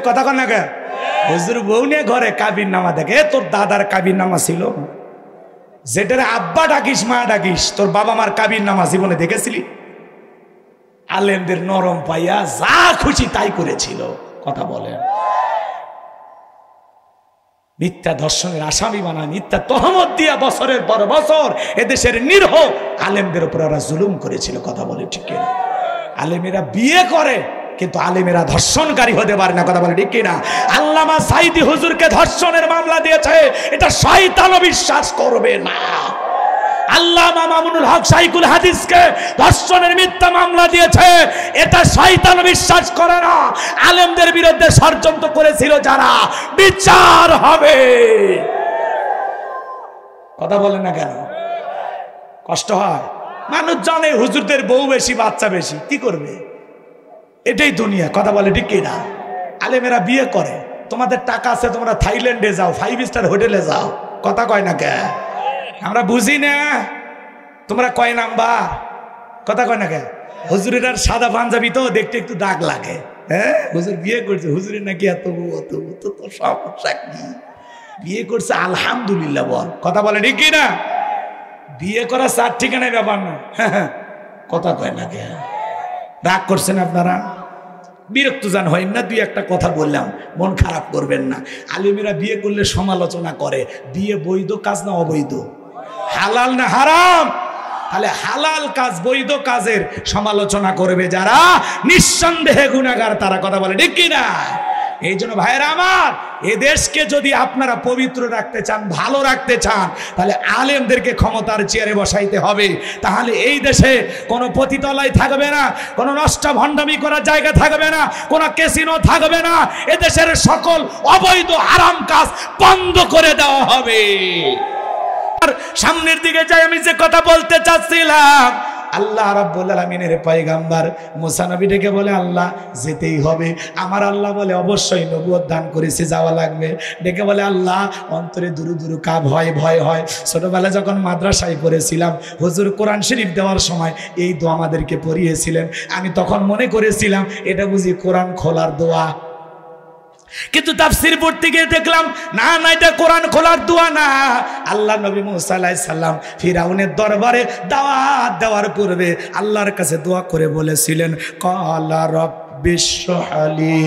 কথা কন না কে? হুজুর বউ নিয়ে ঘরে কাবির নামা দেখে। তোর দাদার কাবির নামা ছিল, যেটারে আব্বা ডাকিস মা ডাকিস, তোর বাবা মার কাবির নামা জীবনে দেখেছিলি? আলেমদের নরম পাইয়া যা খুশি তাই করেছিল। কথা বলেন। মিথ্যা ধর্ষণের আসামি বানায়, মিথ্যা তহমত দিয়া বছরের পর বছর এদেশের নিরীহ আলেমদের উপর ওরা জুলুম করেছিল। কথা বলে ঠিক কিনা? আলেমেরা বিয়ে করে কিন্তু আলেমেরা ধর্ষণকারী হতে পারে না। কথা বলে ঠিক কিনা? আল্লামা সাইদি হুজুরকে ধর্ষণের মামলা দিয়েছে, এটা শয়তানও বিশ্বাস করবে না। আল্লামা মামুনুল হক শাইখুল হাদিসকে ধর্ষণের মিথ্যা মামলা দিয়েছে। এটা শয়তান বিশ্বাস করে না। আলেমদের বিরুদ্ধে ষড়যন্ত্র করেছিল যারা, বিচার হবে। কথা বলে না কেন? কষ্ট হয়। মানুষ জানে হুজুরদের বউ বেশি, বাচ্চা বেশি, কি করবে? এটাই দুনিয়া। কথা বলে ঠিক কিনা? আলেমেরা বিয়ে করে, তোমাদের টাকা আছে, তোমরা থাইল্যান্ডে যাও, 5 স্টার হোটেলে যাও, কথা কয় না কে? আমরা বুঝি না। তোমরা কয় নাম্বার, কথা কয় না কে? হুজুরের আর সাদা পাঞ্জাবি তো দেখতে একটু দাগ লাগে। হ্যাঁ, হুজুর বিয়ে করছে, হুজুরের নাকি এত তো সমস্যা কি? বিয়ে করছে আলহামদুলিল্লাহ বল, কথা বলে ঠিক কিনা? বিয়ে করা 4 ঠিকানায় ব্যাপার না। কথা কয় না কে? রাগ করছেন আপনারা? বিরক্ত জান হয় না, 2-1টা কথা বললাম, মন খারাপ করবেন না। আলেমেরা বিয়ে করলে সমালোচনা করে, বিয়ে বৈধ কাজ না অবৈধ, হালাল না হারাম? তাহলে হালাল কাজ, বৈধ কাজের সমালোচনা করবে যারা, নিঃসন্দেহে গুনাহগার তারা, কথা বলে ঠিক কিনা? এই জন্য ভাইরা আমার, এ দেশকে যদি আপনারা পবিত্র রাখতে চান, ভালো রাখতে চান, তাহলে আলেমদেরকে ক্ষমতার চেয়ারে বসাইতে হবে। তাহলে এই দেশে কোনো পতিতালয় থাকবে না, কোনো নষ্ট ভণ্ডামি করার জায়গা থাকবে না, কোনো ক্যাসিনো থাকবে না। এ দেশের সকল অবৈধ হারাম কাজ বন্ধ করে দেওয়া হবে। আর সামনের দিকে যাই, আমি যে কথা বলতে চাচ্ছিলাম, আল্লাহ রাব্বুল আলামিনের পয়গম্বর মুসা নবী ডেকে বলে, আল্লাহ যেতেই হবে। আমার আল্লাহ বলে, অবশ্যই নবুয়ত দান করেছে, যাওয়া লাগবে। ডেকে বলে, আল্লাহ অন্তরে দুরু দুরু কা ভয় ভয় হয়। ছোটবেলা যখন মাদ্রাসায় পড়েছিলাম, হুজুর কোরআন শরীফ দেওয়ার সময় এই দোয়া আমাদেরকে পড়িয়েছিলেন। আমি তখন মনে করেছিলাম এটা বুঝি কোরআন খোলার দোয়া, কিন্তু তাফসীর পড়তে গিয়ে দেখলাম না না, এটা কোরআন খোলার দোয়া না। আল্লাহ নবী মুসা আলাইহিস সালাম ফিরাউনের দরবারে দাওয়াত দেওয়ার পূর্বে আল্লাহর কাছে দোয়া করে বলেছিলেন, ক্বালা রাব্বি ইশরাহ লি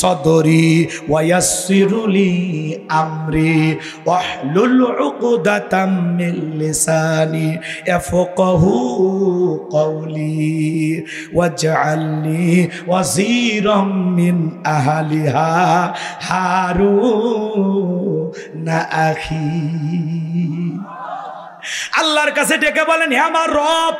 সাদরি ওয়া ইয়াসসির লি আমরি ওয়াহলুল উকদাতাম মিন লিসানি ইয়াফকাহু কওলি ওয়াজআলনি ওয়াজিরাম মিন আহলিহা হারুন আখি। আল্লাহর কাছে ডেকে বলেন, হে আমার রব,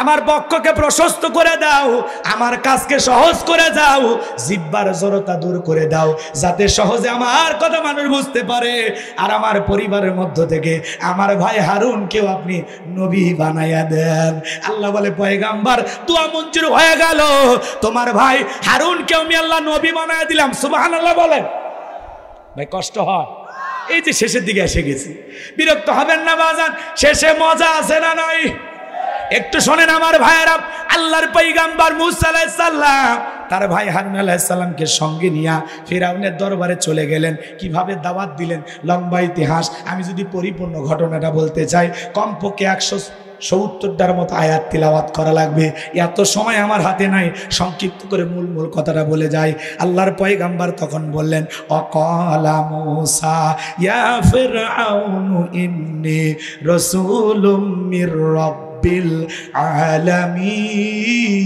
আমার বক্ষকে প্রশস্ত করে দাও, আমার কাজকে সহজ করে দাও, জিহ্বার জড়তা দূর করে দাও, যাতে সহজে আমার কথা মানুষ বুঝতে পারে। আর আমার পরিবারের মধ্য থেকে আমার ভাই হারুনকেও আপনি নবী বানাইয়া দেন। আল্লাহ বলে, পয়গাম্বার দোয়া মঞ্জুর হয়ে গেল, তোমার ভাই হারুনকেও আমি আল্লাহ নবী বানাইয়া দিলাম। সুবহানাল্লাহ বলেন। ভাই কষ্ট হয়, এই যে শেষের দিকে এসে গেছি, বিরক্ত হবেন না বাজান, শেষে মজা আছে না নাই? একটু শোনেন আমার ভাইয়েরা, আল্লাহর পয়গাম্বর মুসা আলাইহিস সালাম তার ভাই হারুন আলাইহিস সালামকে সঙ্গে নিয়ে ফিরাউনের দরবারে চলে গেলেন। কিভাবে দাওয়াত দিলেন লম্বা ইতিহাস, আমি যদি পরিপূর্ণ ঘটনাটা বলতে চাই কমপক্ষে 170টার মতো আয়াত তিলাওয়াত করা লাগবে। এত সময় আমার হাতে নাই, সংক্ষিপ্ত করে মূল কথাটা বলে যাই। আল্লাহর পয়গাম্বর তখন বললেন, অকালা মুসা ইয়া ফিরআউনু ইন্নী রাসূলুম মির রাব্বিল আলামিন।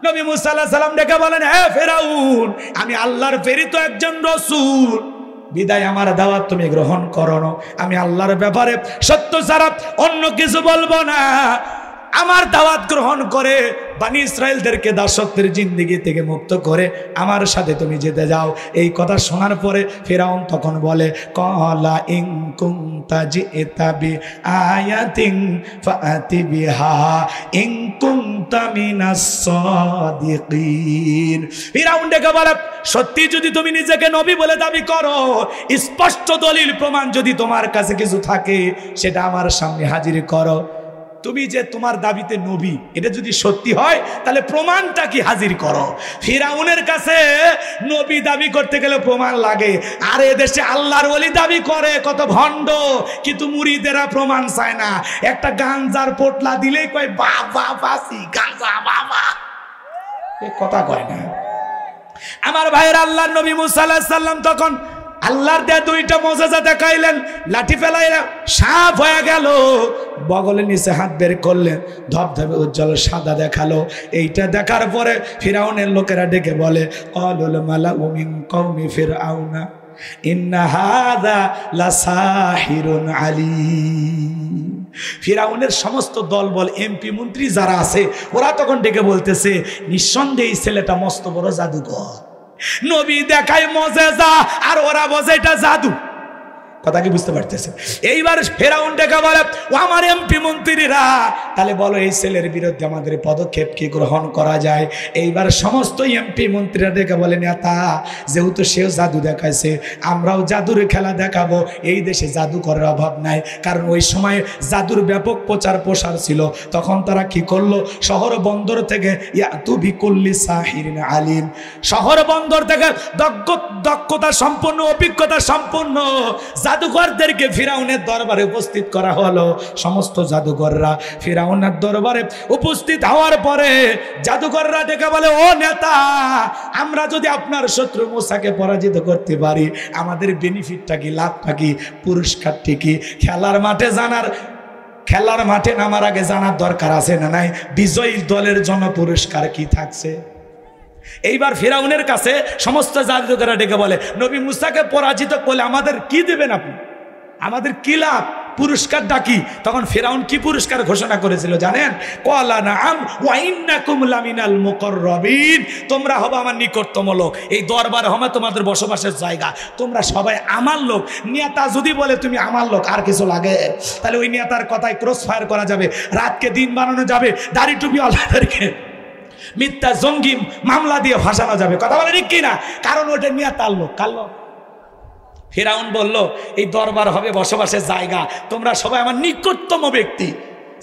নবী মুসা আলাইহিস সালাম ডেকে বলেন, হে ফিরাউন, আমি আল্লাহর প্রেরিত একজন রাসূল, বিদায় আমার দাওয়াত তুমি গ্রহণ করো না। আমি আল্লাহর ব্যাপারে সত্য ছাড়া অন্য কিছু বলবো না। আমার দাওয়াত গ্রহণ করে বানি ইসরাইলদেরকে দাসত্বের জিন্দেগি থেকে মুক্ত করে আমার সাথে তুমি যেতে যাও। এই কথা শোনার পরে ফিরাউন তখন বলে, ক্বালা ইন কুনতা জি'তা বিআয়াতিন ফাআতি বিহা ইন কুনতা মিনাস সাদিকিন। ফিরাউন ডেকে বলে, সত্যি যদি তুমি নিজেকে নবী বলে দাবি করো, স্পষ্ট দলিল প্রমাণ যদি তোমার কাছে কিছু থাকে, সেটা আমার সামনে হাজির করো। তুমি যে তোমার দাবিতে নবী, এটা যদি সত্যি হয় তাহলে প্রমাণটা কি হাজির করো। ফিরাউনের কাছে নবী দাবি করতে গেলে প্রমাণ লাগে, আর এদেশে আল্লাহর ওলি দাবি করে কত ভণ্ড, কিন্তু মুরিদেরা প্রমাণ চায় না। একটা গাঞ্জার পোটলা দিলেই কয় বাবা বাসি গাঞ্জা বাবা, এ কথা কয় না। আমার ভাইয়ের আল্লাহর নবী মুসা আলাইহিস সালাম তখন আল্লাহর দেয়া 2টা মুজিজা দেখাইলেন। লাঠি ফেলাইলা সাপ হয়ে গেল, বগলের নিচে হাত বের করলেন, ধবধবে উজ্জ্বল সাদা দেখালো। এইটা দেখার পরে ফিরাউনের লোকেরা ডেকে বলে, ক্বালুল মালাউ মিন কওমি ফিরআউনা ইন্না হাযা লাসাহিরুন আলীম। ফিরাউনের সমস্ত দলবল এমপি মন্ত্রী যারা আছে ওরা তখন ডেকে বলতেছে নিঃসন্দেহে এই ছেলেটা মস্ত বড় জাদুকর, নবী দেখায় মুজিজা আর ওরা বলে এটা জাদু। কথা কি বুঝতে পারতেছে? এইবার ফেরাউন ডেকে বলে ও আমার এমপি মন্ত্রীরা, তাহলে বলো এই ছেলের বিরুদ্ধে আমাদের পদক্ষেপ কি গ্রহণ করা যায়। এইবার সমস্ত এমপি মন্ত্রীরা ডেকে বলে নেতা, যেহেতু সেও জাদু দেখাইছে আমরাও জাদুর খেলা দেখাবো। এই দেশে জাদুকরের অভাব নাই, কারণ ওই সময় জাদুর ব্যাপক প্রচার প্রসার ছিল। তখন তারা কি করলো, শহর বন্দর থেকে ইয়াতু বিকুল্লি সাহিরিন আলিম, শহর বন্দর থেকে দক্ষতা সম্পন্ন অভিজ্ঞতা সম্পন্ন জাদুকরদেরকে ফিরাউনের দরবারে উপস্থিত করা হলো। সমস্ত জাদুকররা ফিরাউনের দরবারে উপস্থিত হওয়ার পরে জাদুকররা ডেকে বলে ও নেতা, আমরা যদি আপনার শত্রু মুসাকে পরাজিত করতে পারি আমাদের বেনিফিটটা কি, লাভটা কি, পুরস্কারটি কি? খেলার মাঠে নামার আগে জানার দরকার আছে না নাই বিজয়ী দলের জন্য পুরস্কার কি থাকছে। এইবার ফিরাউনের কাছে সমস্ত জাদুকররা ডেকে বলে নবী মুসাকে পরাজিত করলে আমাদের কি দেবেন আপনি, আমাদের কি লাভ, পুরস্কারটা কি? তখন ফিরাউন কি পুরস্কার ঘোষণা করেছিল জানেন? ক্বালা নাআম ওয়া ইন্নাকুম লামিনাল মুকাররাবিন, তোমরা হবে আমার নিকটতম লোক, এই দরবার হবে তোমাদের বসবাসের জায়গা, তোমরা সবাই আমার লোক। নেতা যদি বলে তুমি আমার লোক আর কিছু লাগে, তাহলে ওই নেতার কথায় ক্রস ফায়ার করা যাবে, রাতকে দিন বানানো যাবে, দাড়ি টুপি আলাদারকে মিথ্যা জঙ্গি মামলা দিয়ে ফাঁসানো যাবে। কথা বলে ঠিক কিনা? কারণ ওটা নিয়ে তার লোক, কার লোক? ফিরাউন বলল এই দরবার হবে বসবাসের জায়গা, তোমরা সবাই আমার নিকটতম ব্যক্তি।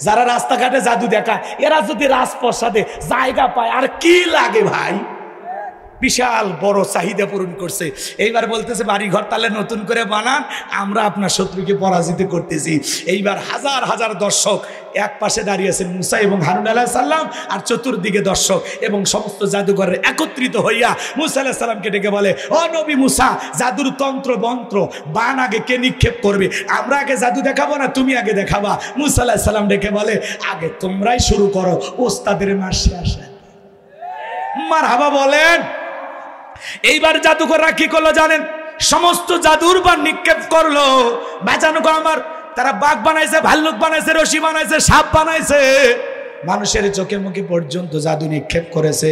যারা রাস্তাঘাটে জাদু দেখায় এরা যদি রাজপ্রাসাদে জায়গা পায় আর কি লাগে ভাই? বিশাল বড় চাহিদা পূরণ করছে। এইবার বলতেছে বাড়ি ঘর তাহলে নতুন করে বানান, আমরা আপনার শত্রুকে পরাজিত করতেছি। এইবার হাজার হাজার দর্শক এক পাশে দাঁড়িয়েছেন মুসা এবং হারুন আলাইহিস সালাম, আর চতুর্দিকে দর্শক এবং সমস্ত জাদুঘরের একত্রিত হইয়া মুসা আলাইহিস সালামকে ডেকে বলে ও নবী মুসা, জাদুর তন্ত্র মন্ত্র বান আগে কে নিক্ষেপ করবে? আমরা আগে জাদু দেখাবো না তুমি আগে দেখাবা? মুসা আলাইহিস সালাম ডেকে বলে আগে তোমরাই শুরু করো, ওস্তাদের মাসে আসে। মারহাবা বলেন। এইবার জাদুকররা কি করলো জানেন? সমস্ত জাদুর বান নিক্ষেপ করলো। বাঁচানো আমার তারা বাঘ বানাইছে, ভাল্লুক বানাইছে, রশি বানাইছে, সাপ বানাইছে, মানুষের চোখে মুখে পর্যন্ত জাদু নিক্ষেপ করেছে।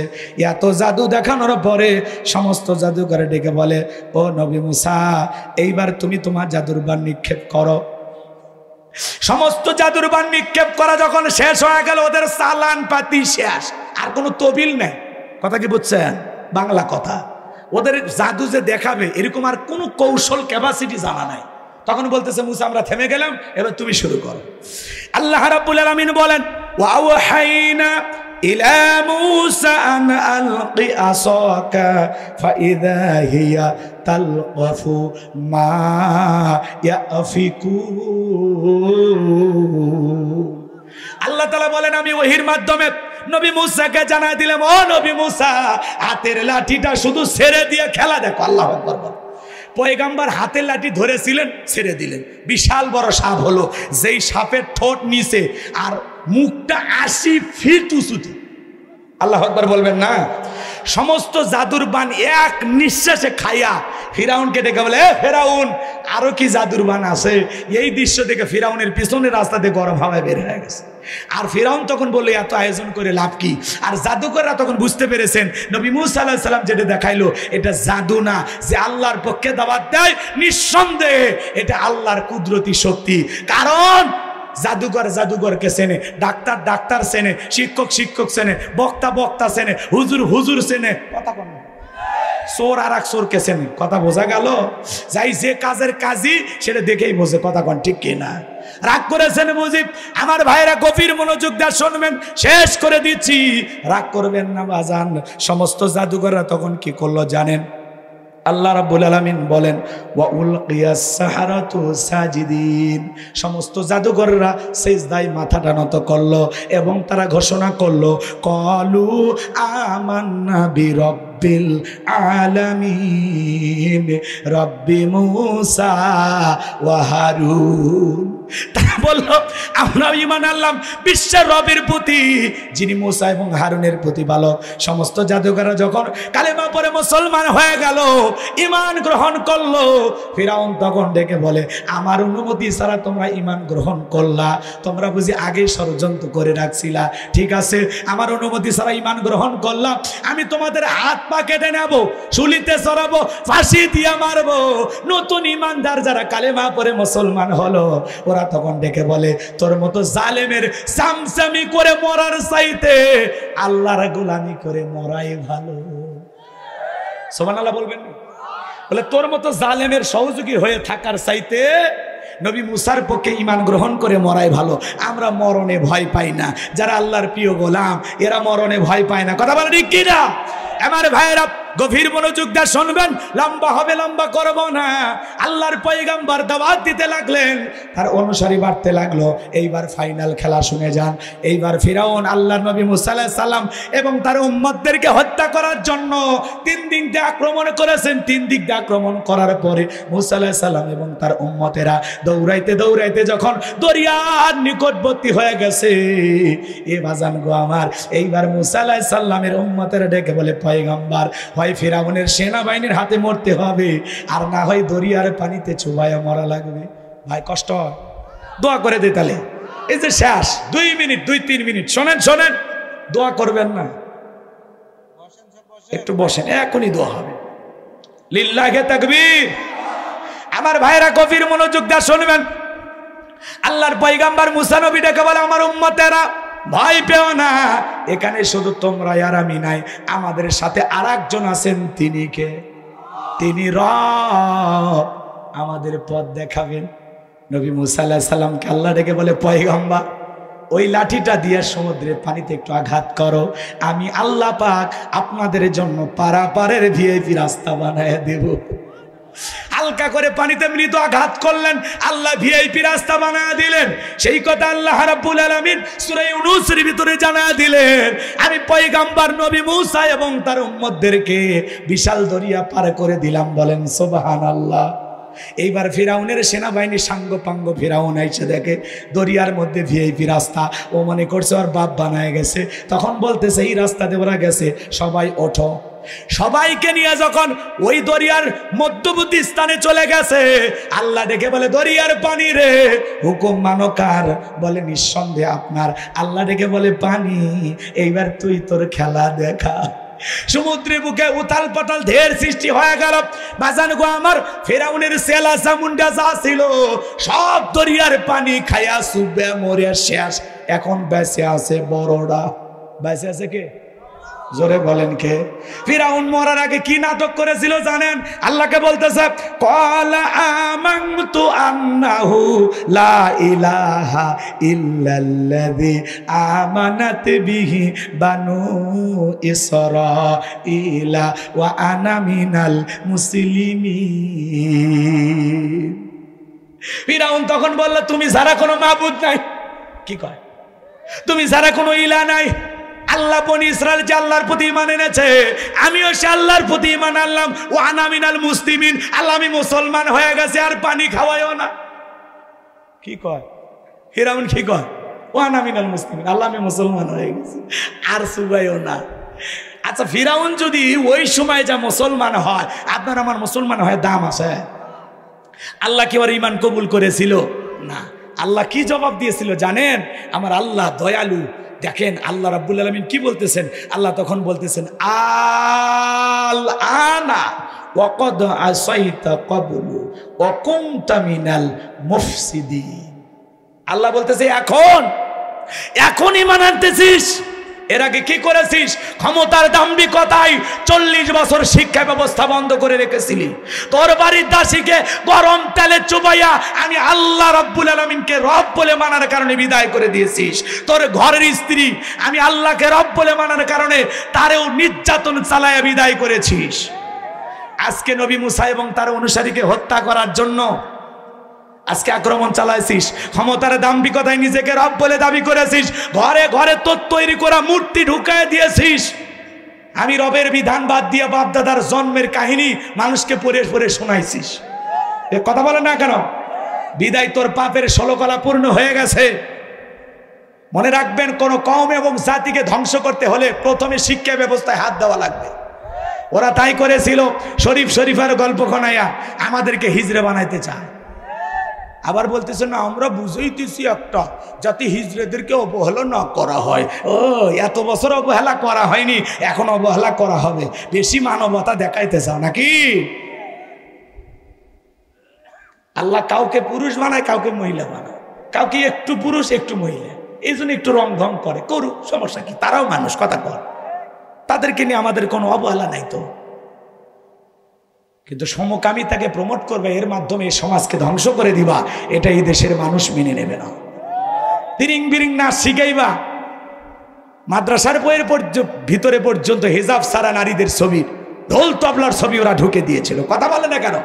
এত জাদু দেখানোর পরে সমস্ত জাদুকরে ডেকে বলে ও নবী মুসা, এইবার তুমি তোমার জাদুর বান নিক্ষেপ করো। সমস্ত জাদুর বান নিক্ষেপ করা যখন শেষ হয়ে গেল ওদের চালান পাতি শেষ, আর কোনো তবিল নেই। কথা কি বুঝছেন? বাংলা কথা। ওদের জাদু যে দেখাবে এরকম আর কোনো কৌশল ক্যাপাসিটি জানা নাই। তখন বলতেছে মুসা আমরা থেমে গেলাম, এবার তুমি শুরু করো। আল্লাহ রাব্বুল আলামিন বলেন ওয়া আওহাইনা ইলা মুসা আন আলকি আসাকা ফাইযা হিয়া তালকাফু মা ইয়াফিকুন। আল্লাহ তাআলা বলেন আমি ওহীর মাধ্যমে নবী মুসাকে জানাই দিলাম ও নবী মুসা, হাতের লাঠিটা শুধু ছেড়ে দিয়ে খেলা দেখো। আল্লাহু আকবার। পয়গম্বর হাতের লাঠি ধরেছিলেন, ছেড়ে দিলেন, বিশাল বড় সাপ হলো, যেই সাপের ঠোঁট নিচে আর মুখটা 80 ফিট উঁচুতে। আল্লাহু আকবার বলবেন না? সমস্ত জাদুর বান এক নিঃশ্বাসে খাইয়া ফিরাউনকে ডেকে বলে এ ফিরাউন, আরো কি জাদুর বান আছে? এই দৃশ্য দেখে ফিরাউনের পিছনের রাস্তাতে গরম হাওয়ায় বের হয়ে গেছে। আর ফিরাউন তখন বললো এত আয়োজন করে লাভ কি? আর জাদুকররা তখন বুঝতে পেরেছেন নবী মুসা আলাইহিস সালাম যেটা দেখাইলো এটা জাদু না, যে আল্লাহর পক্ষে দাওয়াত দেয়, নিঃসন্দেহে এটা আল্লাহর কুদরতি শক্তি। কারণ জাদুঘরকে চেনে, ডাক্তার চেনে, শিক্ষক চেনে, বক্তা চেনে, হুজুর চেনে, কথা বল না, চোর আর এক চোরকে চেনে। কথা বোঝা গেল? যাই যে কাজের কাজই সেটা দেখেই বোঝে। কথা কন ঠিক কিনা? রাগ করেছেন মুজিব? আমার ভাইরা গভীর মনোযোগ দিয়ে শুনবেন, শেষ করে দিচ্ছি, রাগ করবেন না বাজান। সমস্ত জাদুঘররা তখন কি করলো জানেন? আল্লাহ রাব্বুল আলামিন বলেন ওয়া উলকিয়াস সাহারাতু সাজিদিন, সমস্ত জাদুকররা সিজদায় মাথাটা নত করলো এবং তারা ঘোষণা করলো কলু আমান্না বিরব্বিল রব্বিল আলামিন রব্বি মূসা ওয়া হারুন। তারা বলল আমরা ঈমান আনলাম বিশ্বের রবের প্রতি, যিনি মূসা এবং হারুনের প্রতিপালক। সমস্ত জাদুকররা যখন কালেমা পড়ে মুসলমান হয়ে গেল, ঈমান গ্রহণ করলো, ফিরাউন তখন ডেকে বলে আমার অনুমতি ছাড়া তোমরা ঈমান গ্রহণ করলা, তোমরা বুঝি আগে ষড়যন্ত্র করে রাখছিলা। ঠিক আছে, আমার অনুমতি ছাড়া ঈমান গ্রহণ করলাম, আমি তোমাদের হাত পা কেটে নেব, শুলিতে চড়াবো, ফাঁসি দিয়ে মারবো। নতুন ঈমানদার যারা কালেমা পড়ে মুসলমান হলো, ওরা তখন ডেকে বলে তোর মতো জালেমের সামসামি করে মরার চাইতে আল্লাহর গোলামি করে মরাই ভালো। সুবহানাল্লাহ বলবেন? বলে তোর মতো জালেমের সহযোগী হয়ে থাকার চাইতে নবী মুসার পক্ষে ঈমান গ্রহণ করে মরাই ভালো। আমরা মরণে ভয় পাই না, যারা আল্লাহর প্রিয় গোলাম এরা মরণে ভয় পায় না। কথা বলেন ঠিক কিনা? আমার ভাইয়েরা গভীর মনোযোগ দিয়ে শুনবেন, লম্বা হবে লম্বা করব না। আল্লাহর পয়গম্বর দাওয়াত দিতে লাগলেন, তার অনুসারী বাড়তে লাগলো। এইবার ফাইনাল খেলা শুনে যান। এইবার ফিরাউন আল্লাহর নবী মুসা আলাইহিস সালাম এবং তার উম্মতদেরকে হত্যা করার জন্য 3 দিক দিয়ে আক্রমণ করেছেন। 3 দিক দিয়ে আক্রমণ করার পরে মুসা আলাইহিস সালাম এবং তার উম্মতেরা দৌড়াইতে দৌড়াইতে যখন দরিয়ার নিকটবর্তী হয়ে গেছে, এ বাজান গো আমার, এইবার মুসা আলাইহিস সালামের উম্মতেরা ডেকে বলে পয়গম্বর, হয় ফিরাউনের সেনাবাহিনীর হাতে মরতে হবে, আর না হয় দরিয়ার পানিতে চুবাইয়া মরা লাগবে। ভাই কষ্ট হয়, দোয়া করে দে তাহলে। এই যে শেষ 2 মিনিট 2-3 মিনিট, শোনেন শোনেন, দোয়া করবেন না, একটু বসেন, এখনই দোয়া হবে। লিল্লাহি তাকবীর। আমার ভাইরা গভীর মনোযোগ দিয়ে শুনবেন। আল্লাহর পয়গম্বর মুসা নবী ডেকে বলে আমার উম্মতেরা ভয় পেও না, এখানে শুধু তোমরা আর আমি নাই, আমাদের সাথে আরেকজন আছেন। তিনি কে? তিনি রব, আমাদের পথ দেখাবেন। নবী মুসা আলাইহিস সালামকে আল্লাহ ডেকে বলে পয়গম্বর ওই লাঠিটা দিয়ে সমুদ্রের পানিতে একটু আঘাত করো, আমি আল্লাহ পাক আপনাদের জন্য পারাপারের ভিআইপি রাস্তা বানায় দেব। হালকা করে পানিতে মৃত আঘাত করলেন, আল্লাহ ভিআইপি রাস্তা বানায় দিলেন। সেই কথা আল্লাহ রাব্বুল আলামিন সূরা ইউনূসের ভিতরে জানায় দিলেন, আমি পয়গম্বর নবী মুসা এবং তার উম্মতদেরকে বিশাল দরিয়া পার করে দিলাম। বলেন সুবহানাল্লাহ। এইবার ফিরাউনের সেনাবাহিনী সাঙ্গ পাঙ্গ, ফিরাউন আইসে দেখে দরিয়ার মধ্যে ভিআইপি রাস্তা, ও মনে করছে ওর বাপ বানায় গেছে। তখন বলতেছে এই রাস্তাতে ওরা গেছে, সবাই ওঠো। সবাইকে নিয়ে যখন ওই দরিয়ার মধ্যবর্তী স্থানে চলে গেছে, আল্লাহ ডেকে বলে দরিয়ার পানি রে, হুকুম মানো কার? বলে নিঃসন্দেহে আপনার। আল্লাহ ডেকে বলে পানি, এইবার তুই তোর খেলা দেখা। সমুদ্রের বুকে উথাল পাতাল ঢের সৃষ্টি হয়ে গেল। বাজান গো আমার, ফেরাউনের সেলা চামুন্ডা যা ছিল সব দরিয়ার পানি খায়া সুবে মরে শেষ। এখন বেঁচে আছে বড়রা। বেঁচে আছে কে? জোরে বলেন কে? ফিরাউন মরার আগে কি নাটক করেছিল জানেন? আল্লাহকে বলতেছে ক্বালা আমানতু আন্নাহু লা ইলাহা ইল্লাল্লাযী আমানাত বিহি বানু ইসরাঈলা ওয়া আনা মিনাল মুসলিমিন। ফিরাউন তখন বলল তুমি ছাড়া কোনো মাবুদ নাই। কি কয়? তুমি ছাড়া কোনো ইলাহ নাই। আল্লাহ বনি ইসরাইল যে আল্লাহর প্রতি ঈমান এনেছে, আমিও সে আল্লাহর প্রতি ঈমান আনলাম। ও আনা মিনাল মুসলিমিন, আল্লাহ আমি মুসলমান হয়ে গেছে, আর পানি খাওয়াইও না। কি কয় ফিরাউন? কি কয়? ও আনা মিনাল মুসলিমিন, আল্লাহ আমি মুসলমান হয়ে গেছি, আর সুবাইও না। আচ্ছা, ফিরাউন যদি ওই সময় যা মুসলমান হয়, আপনার আমার মুসলমান হয় দাম আছে? আল্লাহ কি ওর ঈমান কবুল করেছিল? না। আল্লাহ কি জবাব দিয়েছিল জানেন? আমার আল্লাহ দয়ালু। দেখেন আল্লাহ রাব্বুল আলামিন কি বলতেছেন। আল্লাহ তখন বলতেছেন আল আনা ওয়াকাদ আসাইতা ক্বাবলু ওয়া কুনতা মিনাল মুফসিদিন। আল্লাহ বলতেছে এখন ঈমান আনতেছিস, এর আগে কি করেছিস? ক্ষমতার দাম্ভিকতায় 40 বছর শিক্ষা ব্যবস্থা বন্ধ করে রেখেছিলি। তোর বাড়ির দাসীকে গরম তেলে চুবাইয়া আমি আল্লাহ রাব্বুল আলামিনকে রব বলে মানার কারণে বিদায় করে দিয়েছিস। তোর ঘরের স্ত্রী আমি আল্লাহকে রব বলে মানার কারণে তারেও নির্যাতন চালায়া বিদায় করেছিস। আজকে নবী মুসা এবং তার অনুসারীকে হত্যা করার জন্য আজকে আক্রমণ চালাইছিস। ক্ষমতার দাম্ভিকতায় নিজেকে রব বলে দাবি করেছিস। ঘরে ঘরে তোর তৈরি করা মূর্তি ঢুকায় দিয়েছিস। আমি রবের বিধান বাদ দিয়ে বাপ দাদার জন্মের কাহিনী মানুষকে পড়ে পড়ে শোনাইছিস, এ কথা বলে না কেন? বিদায় তোর পাপের ষোলকলা পূর্ণ হয়ে গেছে। মনে রাখবেন, কোন কওম এবং জাতিকে ধ্বংস করতে হলে প্রথমে শিক্ষা ব্যবস্থায় হাত দেওয়া লাগবে। ওরা তাই করেছিল। শরীফ শরীফের গল্প খনাইয়া আমাদেরকে হিজড়ে বানাইতে চায়। আবার বলতেছে না, আমরা বুঝাইতেছি একটা, যাতে হিজড়েদেরকে অবহেলা না করা হয়। ও, এত বছর অবহেলা করা হয়নি, এখন অবহেলা করা হবে। বেশি মানবতা দেখাইতে চাও নাকি? আল্লাহ কাউকে পুরুষ বানায়, কাউকে মহিলা বানায়, কাউকে একটু পুরুষ একটু মহিলা, এই জন্য একটু রং ঢং করে, করুক, সমস্যা কি? তারাও মানুষ, কথা কর, তাদেরকে নিয়ে আমাদের কোনো অবহেলা নাই তো। কিন্তু সমকামিতাকে প্রমোট করবে, এর মাধ্যমে এই সমাজকে ধ্বংস করে দিবা, এটা এই দেশের মানুষ মেনে নেবে না। তিরিং বিরিং না শিখাইবা, মাদ্রাসার বইয়ের ভিতরে পর্যন্ত হিজাব সারা নারীদের ছবি, ঢোল তবলার ছবি ওরা ঢুকে দিয়েছিল। কথা বলে না কেন?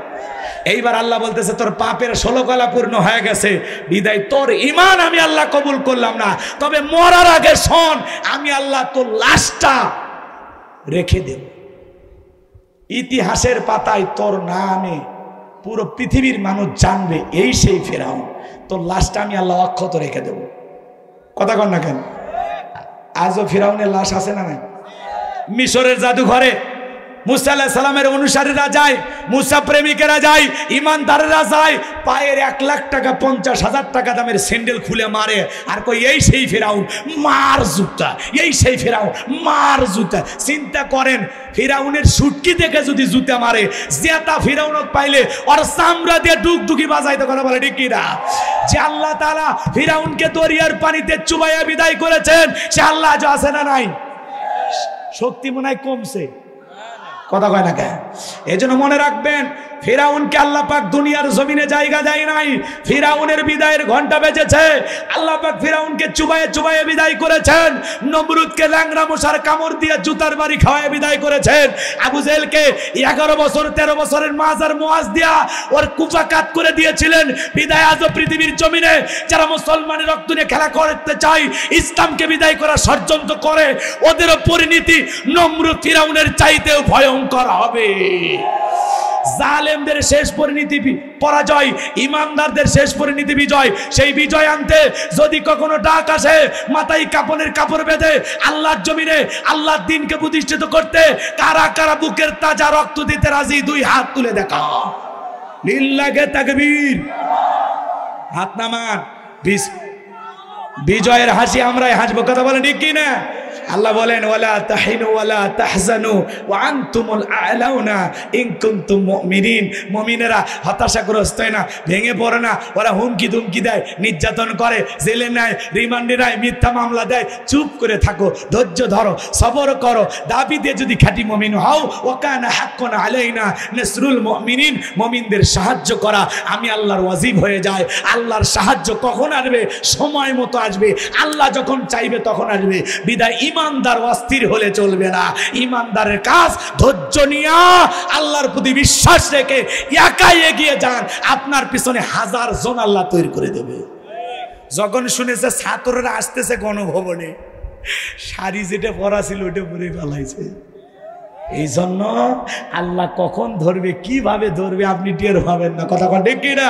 এইবার আল্লাহ বলতেছে, তোর পাপের ষোলকলা পূর্ণ হয়ে গেছে, বিদায় তোর ঈমান আমি আল্লাহ কবুল করলাম না, তবে মরার আগে শোন, আমি আল্লাহ তোর লাশটা রেখে দেব। ইতিহাসের পাতায় তোর নামে পুরো পৃথিবীর মানুষ জানবে, এই সেই ফেরাউন। তোর লাশটা আমি আল্লাহ অক্ষত রেখে দেব। কথা কন না কেন? আজও ফেরাউনের লাশ আছে না নাই? মিশরের জাদুঘরে মুসা আলাইহিস সালামের অনুসারীরা যায়, মুসা প্রেমিকেরা যায়, ইমানদারেরা যায়, পায়ের 1 লাখ টাকা 50,000 টাকা দামের স্যান্ডেল খুলে মারে, আর কই এই সেই ফেরাউন, মার জুতা, এই সেই ফেরাউন, মার জুতা। চিন্তা করেন, ফেরাউনের সুটকি দেখে যদি জুতা মারে, জেতা ফেরাউনক পাইলে ওর চামড়া দিয়ে ডুকডুকি বাজাইতে, কথা বলে ঠিক কিনা? যে আল্লাহ তাআলা ফেরাউনকে দরিয়ার পানিতে চুবাইয়া বিদায় করেছেন, সে আল্লাহ আজ আছে না নাই? শক্তি মনে হয় কমছে, কথা কয় না কেন? এই জন্য মনে রাখবেন, ফিরাউনকে আল্লাহ পাক দুনিয়ার জমিনে জায়গা দেয় নাই। ফিরাউনের বিদায়ের ঘন্টা বেজেছে। আল্লাহ পাক ফিরাউনকে চুবায়ে চুবায়ে বিদায় করেছেন। নমরুদকে ল্যাংড়া মশার কামড় দিয়ে জুতার বাড়ি খাওয়ায় বিদায় করেছেন। আবু জেহেলকে 11 বছর 13 বছরের মাজার মুআজ দিয়া ওর কুফাকাত করে দিয়েছিলেন। বিদায় আজও পৃথিবীর জমিনে যারা মুসলমানের রক্ত নিয়ে খেলা করতে চায়, ইসলামকে বিদায় করার ষড়যন্ত্র করে, ওদেরও পরিণতি নমরুদ ফিরাউনের চাইতেও ভয়ঙ্কর হবে। জালেমদের শেষ পরিণতি পরাজয়, ইমানদারদের শেষ পরিণতি বিজয়। সেই বিজয় আনতে যদি কখনো ডাক আসে, মাথায় কাপনের কাপড় বেঁধে আল্লাহর জমিনে আল্লাহর দ্বীনকে প্রতিষ্ঠিত করতে কারা কারা বুকের তাজা রক্ত দিতে রাজি, 2 হাত তুলে দেখা। লিল্লাহি তাকবীর, হাত নামান। বিজয়ের হাসি আমরাই হাসবো, কথা বলেন ঠিক কি না? আল্লাহ বলেন, ওয়ালা তাহিনু ওয়ালা তাহজানু ওয়া আনতুমুল আ'লাউনা ইন কুনতুম মুমিনিন। মুমিনেরা হতাশাগ্রস্ত হয় না, ভেঙে পড়ে না। ওরা হুমকি ধুমকি দেয়, নির্যাতন করে, জেলে নেয়, রিমান্ডে নেয়, মিথ্যা মামলা দেয়। চুপ করে থাকো, ধৈর্য ধরো, সবর করো। দাবি দিয়ে যদি খাঁটি মুমিন হও, ওয়া কানা হাক্কুন আলাইনা নাসরুল মুমিনিন, মুমিনদের সাহায্য করা আমি আল্লাহর ওয়াজিব হয়ে যায়। আল্লাহর সাহায্য কখন আসবে? সময় মতো আসবে। আল্লাহ যখন চাইবে তখন আসবে। বিদায় ইমানদার অস্থির হলে চলবে না। ইমানদারের কাজ ধৈর্য নিয়ে আল্লাহর প্রতি বিশ্বাস রেখে একাই এগিয়ে যান। আপনার পিছনে 1000 জন আল্লাহ তৈরি করে দেবে। যখন শুনেছে ছাত্ররা আসতেছে গণভবনে, শাড়ি যেটা পরা ছিল ওটা পরে ফেলাইছে। এই জন্য আল্লাহ কখন ধরবে, কিভাবে ধরবে আপনি টের পাবেন না। কথা ঠিক কিনা?